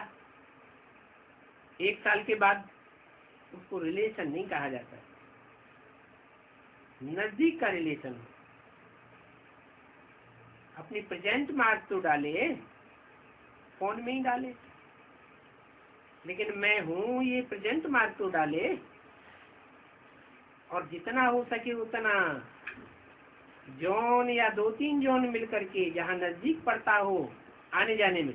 1 साल के बाद उसको रिलेशन नहीं कहा जाता, नजदीक का रिलेशन। अपनी प्रेजेंट मार्क तो डाले, फोन में ही डाले, लेकिन मैं हूँ ये प्रेजेंट मार्क तो डाले, और जितना हो सके उतना जोन या 2-3 जोन मिलकर के जहाँ नजदीक पड़ता हो आने जाने में,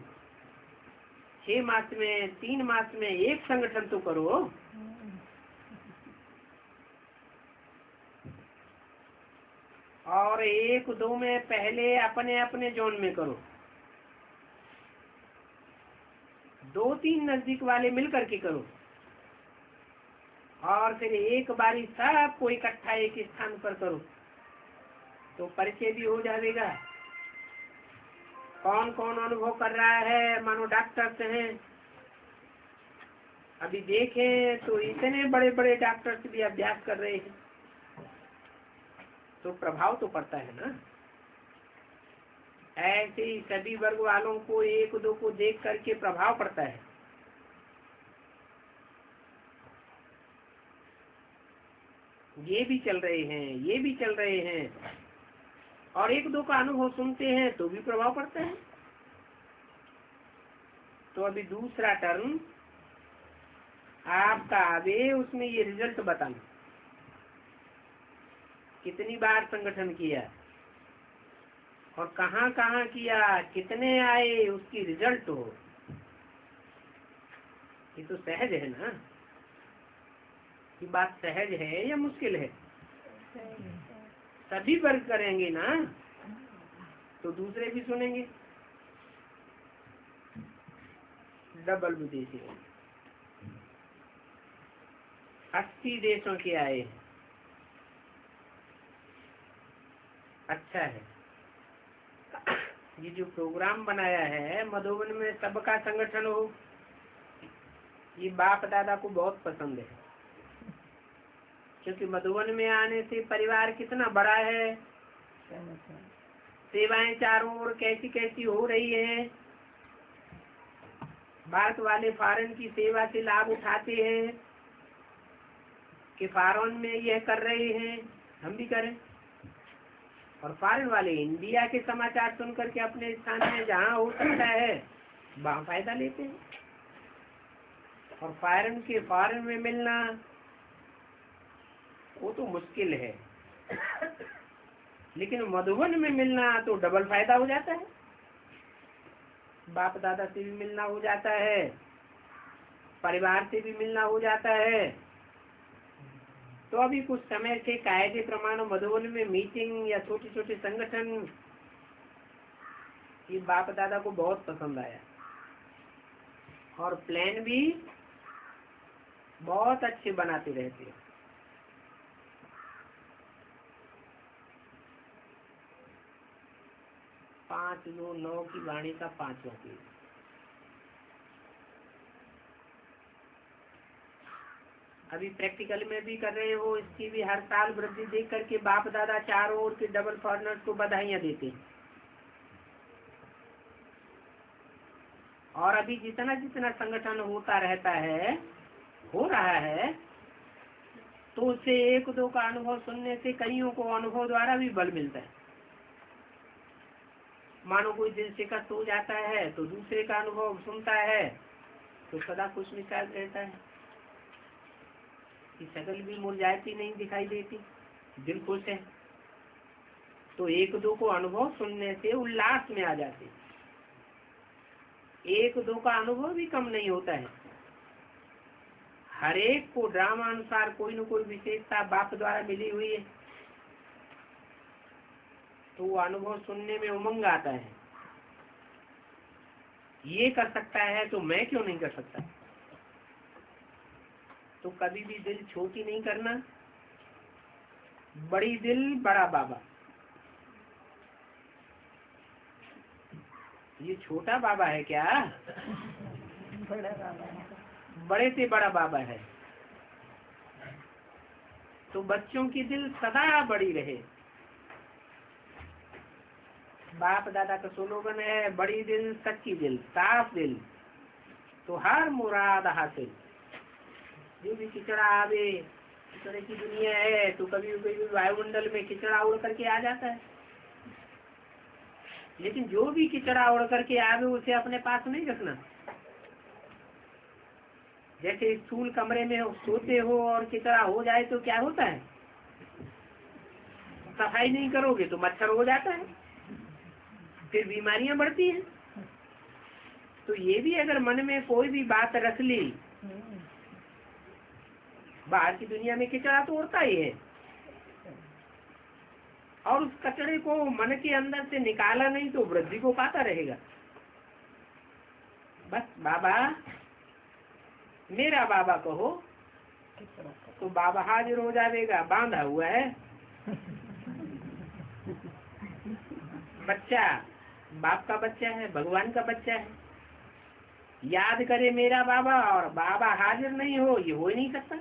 6 मास में 3 मास में एक संगठन तो करो। और 1-2 में पहले अपने अपने जोन में करो, 2-3 नजदीक वाले मिलकर के करो, और फिर एक बारी सबको इकट्ठा एक स्थान पर करो, तो परिचय भी हो जाएगा। कौन कौन अनुभव कर रहा है, मानो डॉक्टर्स हैं, अभी देखें तो इतने बड़े बड़े डॉक्टर्स भी अभ्यास कर रहे हैं, तो प्रभाव तो पड़ता है ना। ऐसे ही सभी वर्ग वालों को 1-2 को देख करके प्रभाव पड़ता है। ये भी चल रहे हैं, ये भी चल रहे हैं, और 1-2 का अनुभव सुनते हैं तो भी प्रभाव पड़ता है। तो अभी दूसरा टर्म आपका आवे, उसमें ये रिजल्ट बताना, कितनी बार संगठन किया और कहाँ कहाँ किया, कितने आए, उसकी रिजल्ट हो। ये तो सहज है ना, ये बात सहज है या मुश्किल है? सभी वर्ग करेंगे ना तो दूसरे भी सुनेंगे। डबल विदेशी 80 देशों के आए, अच्छा है। ये जो प्रोग्राम बनाया है मधुबन में सबका संगठन हो, ये बाप दादा को बहुत पसंद है, क्योंकि मधुबन में आने से परिवार कितना बड़ा है, सेवाएं चारों ओर कैसी कैसी हो रही हैं, भारत वाले फॉरेन की सेवा से लाभ उठाते हैं कि फॉरेन में यह कर रहे हैं, हम भी करें, और फॉरेन वाले इंडिया के समाचार सुनकर के अपने स्थान में जहाँ हो सकता है वहाँ फायदा लेते हैं। और फॉरेन में मिलना वो तो मुश्किल है, लेकिन मधुबन में मिलना तो डबल फायदा हो जाता है। बाप दादा से भी मिलना हो जाता है, परिवार से भी मिलना हो जाता है। तो अभी कुछ समय से कायदे प्रमाण मधुबन में मीटिंग या छोटे छोटे संगठन, ये बाप दादा को बहुत पसंद आया, और प्लान भी बहुत अच्छे बनाते रहते हैं। पाँच 9 की वाणी का 5वां पेज। अभी प्रैक्टिकल में भी कर रहे हो, इसकी भी हर साल वृद्धि देख करके बाप दादा चारों ओर के डबल फॉरनर्स को बधाइयाँ देते हैं। और अभी जितना जितना संगठन होता रहता है, हो रहा है, तो उससे 1-2 का अनुभव सुनने से कईयों को अनुभव द्वारा भी बल मिलता है। मानो कोई दिल शिकस्त हो जाता है तो दूसरे का अनुभव सुनता है तो सदा खुश मिजाज रहता है, कि शक्ल भी मुरझाती नहीं दिखाई देती, दिल खुश है। तो 1-2 को अनुभव सुनने से उल्लास में आ जाते, 1-2 का अनुभव भी कम नहीं होता है। हर एक को ड्रामा अनुसार कोई न कोई विशेषता बाप द्वारा मिली हुई है, तो वो अनुभव सुनने में उमंग आता है। ये कर सकता है तो मैं क्यों नहीं कर सकता? तो कभी भी दिल छोटी नहीं करना, बड़ी दिल बड़ा बाबा। ये छोटा बाबा है क्या? बड़ा बाबा है। बड़े से बड़ा बाबा है। तो बच्चों की दिल सदा बड़ी रहे। बाप दादा का स्लोगन है, बड़ी दिल सच्ची दिल साफ दिल तो हर मुराद हासिल। जो भी किचड़ा आवे, किचड़े की दुनिया है, तो कभी कभी वायुमंडल में किचड़ा उड़ करके आ जाता है, लेकिन जो भी किचड़ा उड़ करके आवे उसे अपने पास नहीं रखना। जैसे स्थूल कमरे में सोते हो और किचड़ा हो जाए तो क्या होता है? सफाई नहीं करोगे तो मच्छर हो जाता है, फिर बीमारियां बढ़ती हैं। तो ये भी अगर मन में कोई भी बात रख ली, बाहर की दुनिया में किचड़ा तो उड़ता ही है, और उस कचड़े को मन के अंदर से निकाला नहीं तो वृद्धि को पाता रहेगा। बस बाबा मेरा बाबा कहो तो बाबा हाजिर हो जाएगा, बांधा हुआ है। बच्चा बाप का बच्चा है, भगवान का बच्चा है, याद करे मेरा बाबा और बाबा हाजिर नहीं हो, ये हो ही नहीं सकता।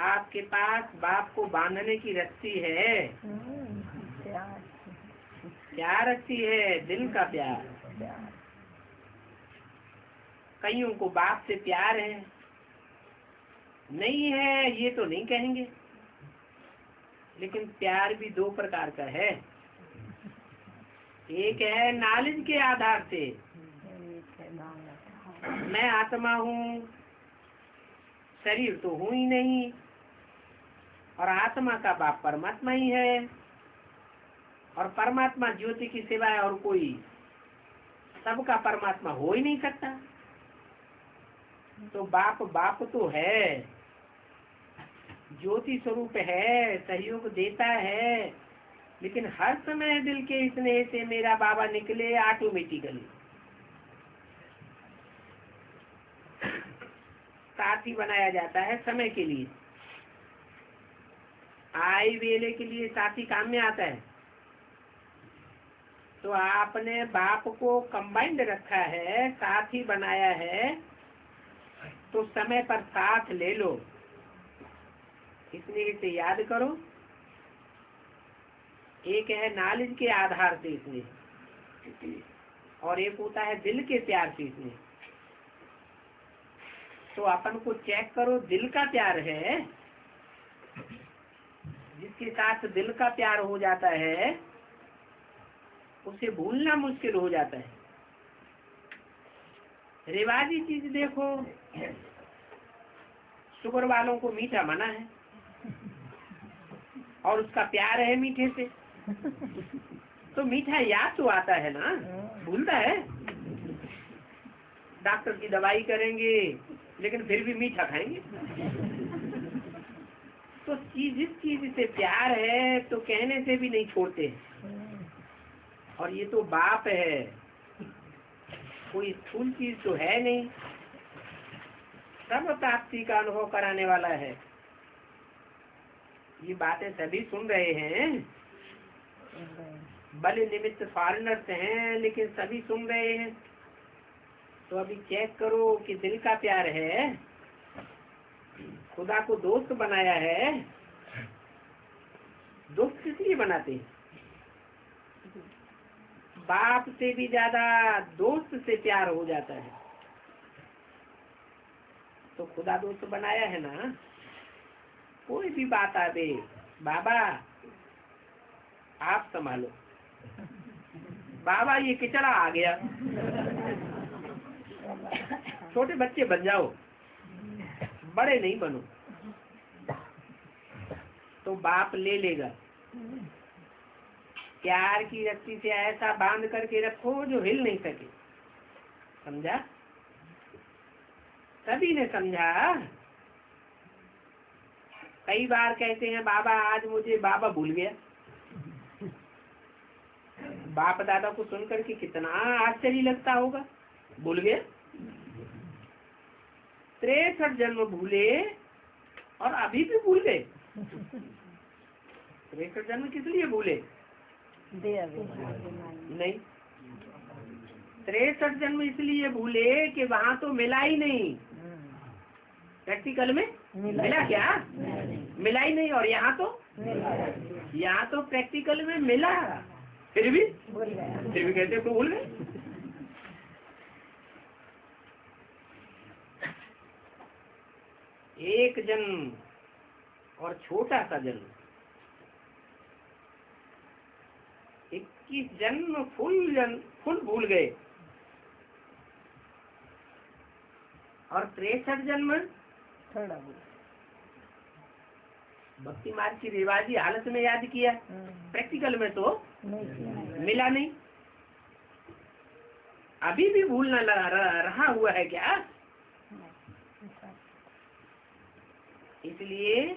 आपके पास बाप को बांधने की रस्सी है। क्या रस्सी है? दिल का प्यार। कईयों को बाप से प्यार है, नहीं है ये तो नहीं कहेंगे, लेकिन प्यार भी दो प्रकार का है। एक है नॉलेज के आधार से, मैं आत्मा हूँ, शरीर तो हूँ ही नहीं, और आत्मा का बाप परमात्मा ही है, और परमात्मा ज्योति की सिवाय और कोई सबका परमात्मा हो ही नहीं सकता। तो बाप बाप तो है, ज्योति स्वरूप है, सहयोग देता है, लेकिन हर समय दिल के स्नेह से मेरा बाबा निकले ऑटोमेटिकली। साथी बनाया जाता है समय के लिए, आई वेले के लिए साथी काम में आता है। तो आपने बाप को कंबाइंड रखा है, साथी बनाया है, तो समय पर साथ ले लो। इसलिए इसे याद करो। एक है नॉलेज के आधार से इसलिए, और एक होता है दिल के प्यार से इसलिए। तो अपन को चेक करो, दिल का प्यार है, जिसके साथ दिल का प्यार हो जाता है उसे भूलना मुश्किल हो जाता है। रिवाजी चीज देखो, शुगर वालों को मीठा मना है और उसका प्यार है मीठे से, तो मीठा याद तो आता है ना, भूलता है। डॉक्टर की दवाई करेंगे लेकिन फिर भी मीठा खाएंगे। तो जिस चीज से प्यार है तो कहने से भी नहीं छोड़ते। और ये तो बाप है, कोई स्थूल चीज तो है नहीं, सब प्राप्ति का अनुभव कराने वाला है। ये बातें सभी सुन रहे हैं, भले निमित्त फॉरेनर्स हैं लेकिन सभी सुन रहे हैं। तो अभी चेक करो कि दिल का प्यार है, खुदा को दोस्त बनाया है। दोस्त किस लिए बनाते हैं? बाप से भी ज्यादा दोस्त से प्यार हो जाता है, तो खुदा दोस्त बनाया है ना। कोई भी बात आवे, बाबा आप संभालो, बाबा ये किचड़ा आ गया, छोटे बच्चे बन जाओ, बड़े नहीं बनो। तो बाप ले लेगा। प्यार की रस्सी से ऐसा बांध करके रखो जो हिल नहीं सके, समझा? सभी ने समझा। कई बार कहते हैं बाबा आज मुझे बाबा भूल गया। बाप दादा को सुनकर के कितना आश्चर्य लगता होगा, भूल गया। 63 जन्म भूले और अभी भी भूल गए। 63 जन्म किस लिए भूले? नहीं, 63 जन्म इसलिए भूले कि वहाँ तो मिला ही नहीं। प्रैक्टिकल में मिला क्या? मिला ही नहीं। और यहाँ तो प्रैक्टिकल में मिला, फिर भी कहते तो भूल गए। एक जन्म और छोटा सा जन्म, 21 जन्म फुल भूल गए, और 63 जन्म थोड़ा बहुत भक्ति मार्ग की रिवाजी हालत में याद किया। प्रैक्टिकल में तो मिला नहीं। अभी भी भूलना रहा हुआ है क्या? इसलिए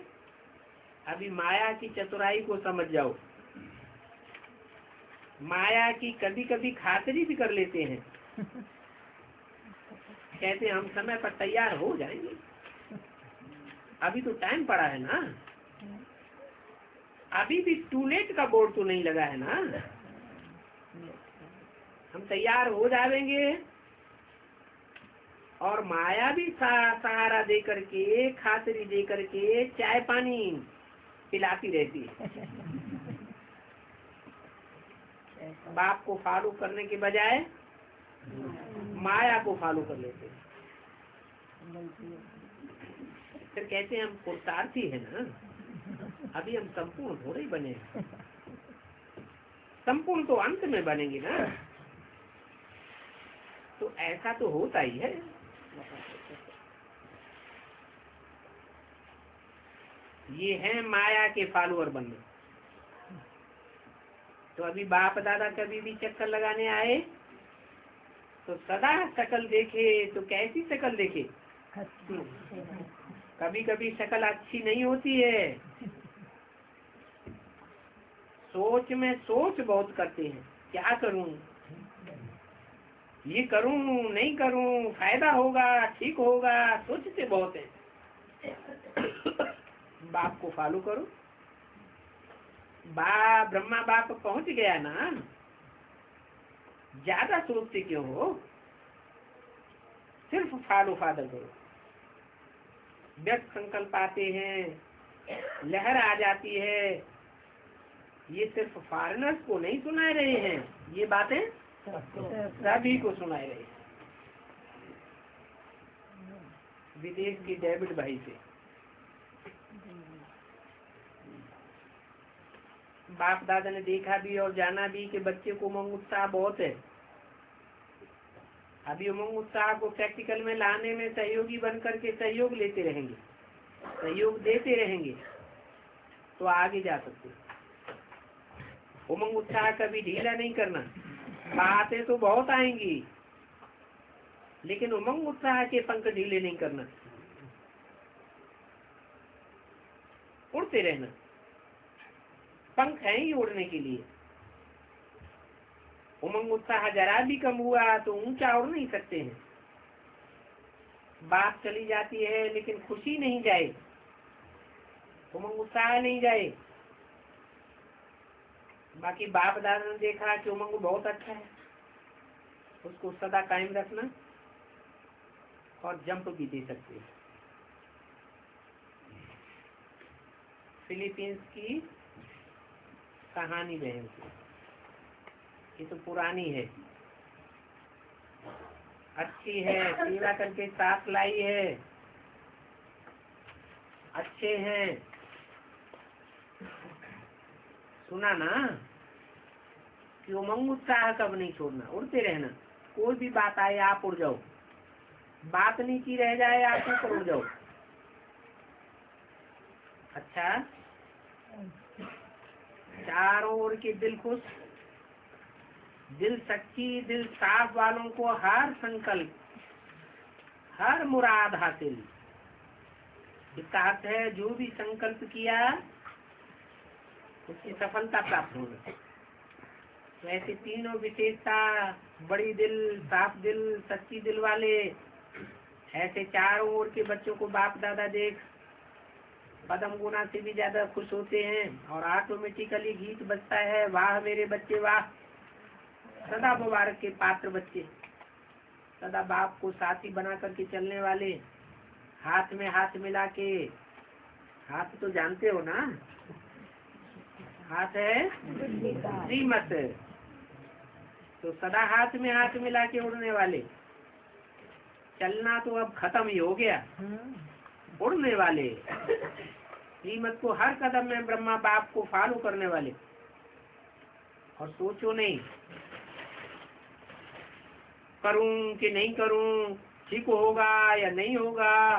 अभी माया की चतुराई को समझ जाओ। माया की कभी कभी खातिरी भी कर लेते हैं, कहते हैं हम समय पर तैयार हो जाएंगे, अभी तो टाइम पड़ा है ना, अभी भी टू लेट का बोर्ड तो नहीं लगा है ना, हम तैयार हो जाएंगे। और माया भी सहारा दे करके, खातिरी दे करके चाय पानी पिलाती रहती है। बाप को फॉलो करने के बजाय माया को फॉलो कर लेते हैं। फिर कहते हैं हम पुरुषार्थी है ना, अभी हम संपूर्ण थोड़े ही बने, संपूर्ण तो अंत में बनेंगे ना। तो ऐसा तो होता ही है। ये है माया के फॉलोअर बनना। तो अभी बाप दादा कभी भी चक्कर लगाने आए तो सदा शक्ल देखे, तो कैसी शक्ल देखे? कभी कभी शक्ल अच्छी नहीं होती है, सोच में सोच बहुत करते हैं, क्या करूं, ये करूं नहीं करूं, फायदा होगा ठीक होगा, सोचते बहुत है। बाप को फॉलो करो। ब्रह्मा बाप पहुंच गया ना, ज्यादा सोचते क्यों हो? सिर्फ फॉलो फादर करो। व्यक्त संकल्प आते हैं, लहर आ जाती है, ये सिर्फ फॉरेनर्स को नहीं सुना रहे हैं, ये बातें सभी को सुनाए रहे हैं। विदेश की डेविड भाई से बाप दादा ने देखा भी और जाना भी कि बच्चे को उमंग उत्साह बहुत है। अभी उमंग उत्साह को प्रैक्टिकल में लाने में सहयोगी बन करके सहयोग लेते रहेंगे, सहयोग देते रहेंगे, तो आगे जा सकते। उमंग उत्साह कभी ढीला नहीं करना। बातें तो बहुत आएंगी, लेकिन उमंग उत्साह के पंख ढीले नहीं करना, उड़ते रहना। पंख है ही उड़ने के लिए। उमंग उत्साह जरा भी कम हुआ तो ऊंचा उड़ नहीं सकते हैं। बात चली जाती है लेकिन खुशी नहीं जाए, उमंग उत्साह नहीं जाए। बाकी बाप दादा ने देखा कि उमंग बहुत अच्छा है, उसको सदा कायम रखना और जंप भी दे सकते हैं। फिलीपींस की कहानी बहन की, ये तो पुरानी है, अच्छी है, सेवा करके साथ लाई है, अच्छे हैं। सुना ना कि उमंग उत्साह कब नहीं छोड़ना, उड़ते रहना। कोई भी बात आए आप उड़ जाओ, बात नीची रह जाए आप ऊपर उड़ जाओ। अच्छा, चारों ओर के दिल खुश, दिल सच्ची, दिल साफ वालों को हर संकल्प, हर मुराद हासिल। इसका अर्थ है जो भी संकल्प किया उसकी सफलता प्राप्त होगी। तो ऐसे तीनों विशेषता, बड़ी दिल, साफ दिल, सच्ची दिल वाले, ऐसे चारों ओर के बच्चों को बाप दादा देख पदम गुना से भी ज्यादा खुश होते हैं और ऑटोमेटिकली गीत बजता है, वाह मेरे बच्चे वाह, सदा मुबारक के पात्र बच्चे, सदा बाप को साथी बना करके चलने वाले, हाथ में हाथ मिला के, हाथ तो जानते हो ना, हाथ है श्रीमत, तो सदा हाथ में हाथ मिला के उड़ने वाले। चलना तो अब खत्म ही हो गया, उड़ने वाले, श्रीमत को हर कदम में ब्रह्मा बाप को फॉलो करने वाले। और सोचो नहीं करूं कि नहीं करूं, ठीक होगा या नहीं होगा,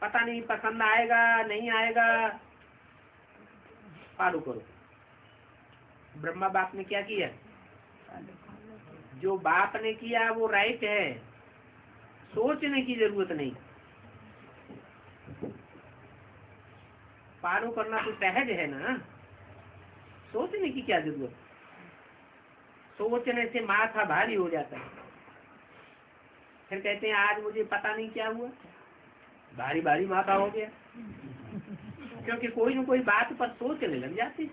पता नहीं पसंद आएगा नहीं आएगा, फॉलो करो। ब्रह्मा बाप ने क्या किया? जो बाप ने किया वो राइट है, सोचने की जरूरत नहीं, फॉलो करना तो सहज है ना, सोचने की क्या जरूरत। सोचने से माथा भारी हो जाता है, फिर कहते हैं आज मुझे पता नहीं क्या हुआ, भारी भारी माथा हो गया, क्योंकि कोई न कोई बात पर सोचने लग जाते।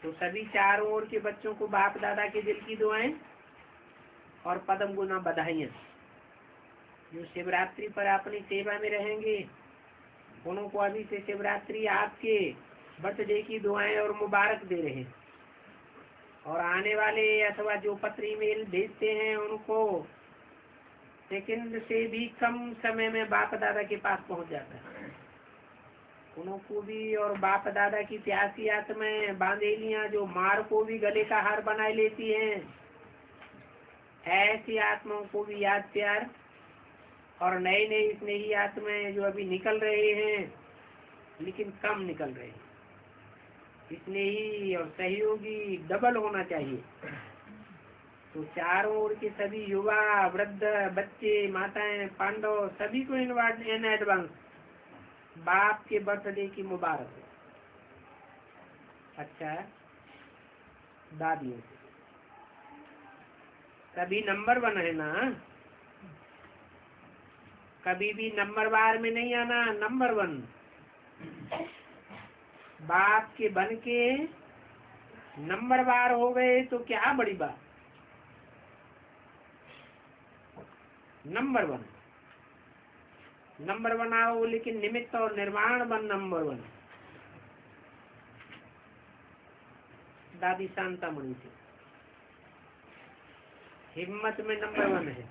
तो सभी चारों ओर के बच्चों को बाप दादा के दिल की दुआएं और पदम गुना बधाइयां। जो शिवरात्रि पर अपनी सेवा में रहेंगे उनको अभी से शिवरात्रि आपके बर्थडे की दुआएं और मुबारक दे रहे हैं। और आने वाले अथवा जो पत्र ईमेल भेजते हैं उनको सेकंड से भी कम समय में बाप दादा के पास पहुंच जाता है। उनको भी और बाप दादा की प्यासी आत्माएं बांधेलियां जो मार को भी गले का हार बनाए लेती हैं, ऐसी आत्माओं को भी याद प्यार। और नए नए स्नेही आत्माएं जो अभी निकल रहे हैं लेकिन कम निकल रहे हैं, स्नेही और सहयोगी डबल होना चाहिए। तो चारों ओर के सभी युवा, वृद्ध, बच्चे, माताएं, पांडव सभी को इनवाइट इन एडवांस बाप के बर्थडे की मुबारक हो। अच्छा, दादियों सभी नंबर 1 है ना, कभी भी नंबर वार में नहीं आना, नंबर 1 बाप के बन के नंबर वार हो गए तो क्या बड़ी बात। नंबर 1 आओ, लेकिन निमित्त और निर्माण बन नंबर 1। दादी शांता मणि थी, हिम्मत में नंबर 1 है,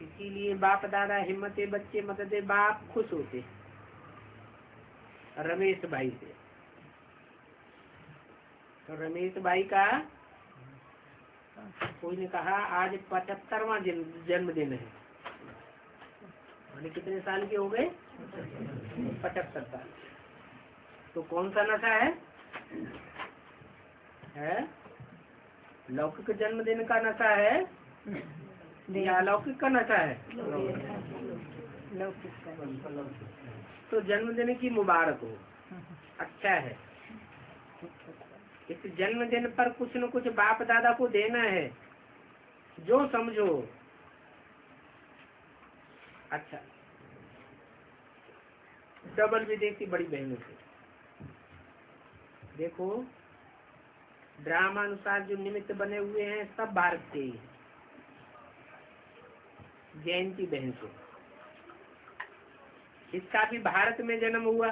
इसीलिए बाप दादा हिम्मते बच्चे मददे बाप खुश होते। रमेश भाई से, तो रमेश भाई का कोई ने कहा आज 75वां जन्मदिन है, कितने साल के हो गए? 75 साल। तो कौन सा नशा है? लौकिक जन्मदिन का नशा है या अलौकिक का नशा है? लौकिक का। तो जन्मदिन की मुबारक हो, अच्छा है। इस जन्मदिन पर कुछ न कुछ बाप दादा को देना है, जो समझो। अच्छा, डबल विदेशी बड़ी बहनों से देखो, ड्रामा अनुसार जो निमित्त बने हुए हैं सब भारत से ही है। जयंती बहन से, इसका भी भारत में जन्म हुआ,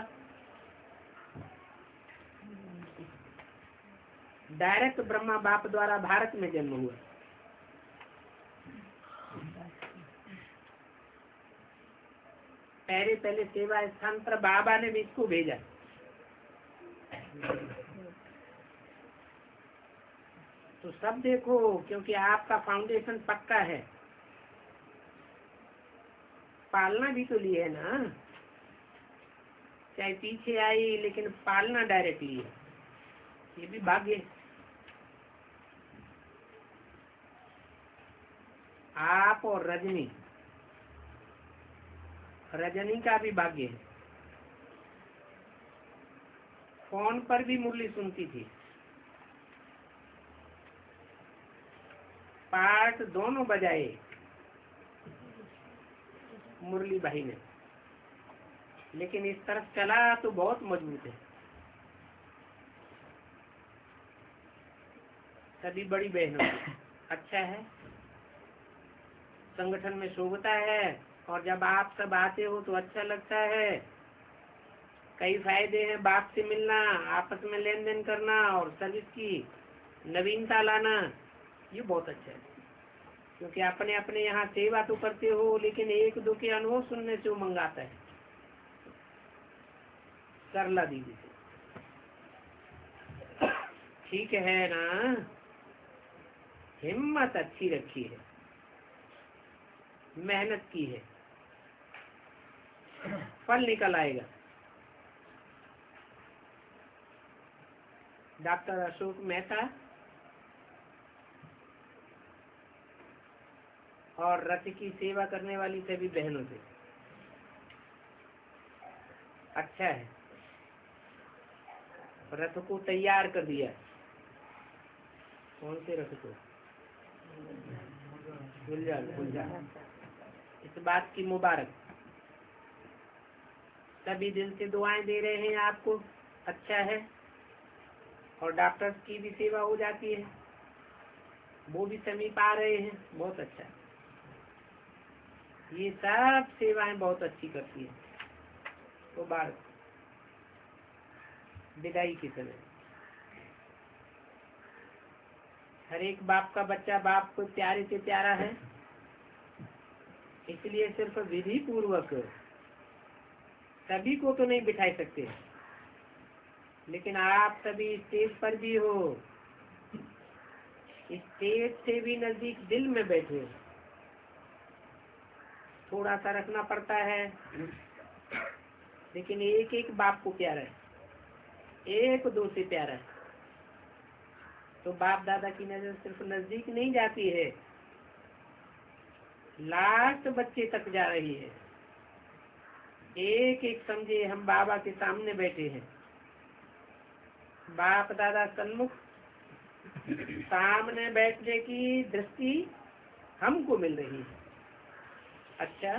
डायरेक्ट ब्रह्मा बाप द्वारा भारत में जन्म हुआ। पहले सेवा स्थान पर बाबा ने भी इसको भेजा। तो सब देखो, क्योंकि आपका फाउंडेशन पक्का है, पालना भी तो लिए है ना, चाहे पीछे आई लेकिन पालना डायरेक्टली है, ये भी भाग्य है। आप और रजनी, रजनी का भी भाग्य है। फोन पर भी मुरली सुनती थी, पार्ट दोनों बजाए मुरली भाई ने, लेकिन इस तरफ चला तो बहुत मजबूत है। सभी बड़ी बहनों अच्छा है, संगठन में शोभता है, और जब आप सब आते हो तो अच्छा लगता है। कई फायदे हैं, बाप से मिलना, आपस में लेन देन करना और सर्विस की नवीनता लाना, ये बहुत अच्छा है। क्योंकि अपने अपने यहाँ सेवा तो करते हो, लेकिन एक दो के अनुभव सुनने से उमंग आता है। सरला दीदी से ठीक है ना, हिम्मत अच्छी रखी है, मेहनत की है, फल निकल आएगा। डॉक्टर अशोक मेहता और रथ की सेवा करने वाली सभी बहनों से अच्छा है। रथ को तैयार कर दिया। कौन से रथ को? गुलजार। इस बात की मुबारक। सभी दिल से दुआएं दे रहे हैं आपको, अच्छा है। और डॉक्टर्स की भी सेवा हो जाती है, वो भी समीप आ रहे हैं, बहुत अच्छा है। ये सब सेवाएं बहुत अच्छी करती है। तो बार विदाई के समय हर एक बाप का बच्चा बाप को प्यारे से प्यारा है, इसलिए सिर्फ विधि पूर्वक सभी को तो नहीं बिठा सकते, लेकिन आप सभी स्टेज पर भी हो, स्टेज से भी नजदीक दिल में बैठे, थोड़ा सा रखना पड़ता है, लेकिन एक एक बाप को प्यारा है, एक दो से प्यारा है। तो बाप दादा की नजर सिर्फ नजदीक नहीं जाती है, लास्ट बच्चे तक जा रही है। एक एक समझे हम बाबा के सामने बैठे हैं, बाप दादा सन्मुख, सामने बैठने की दृष्टि हमको मिल रही है। अच्छा,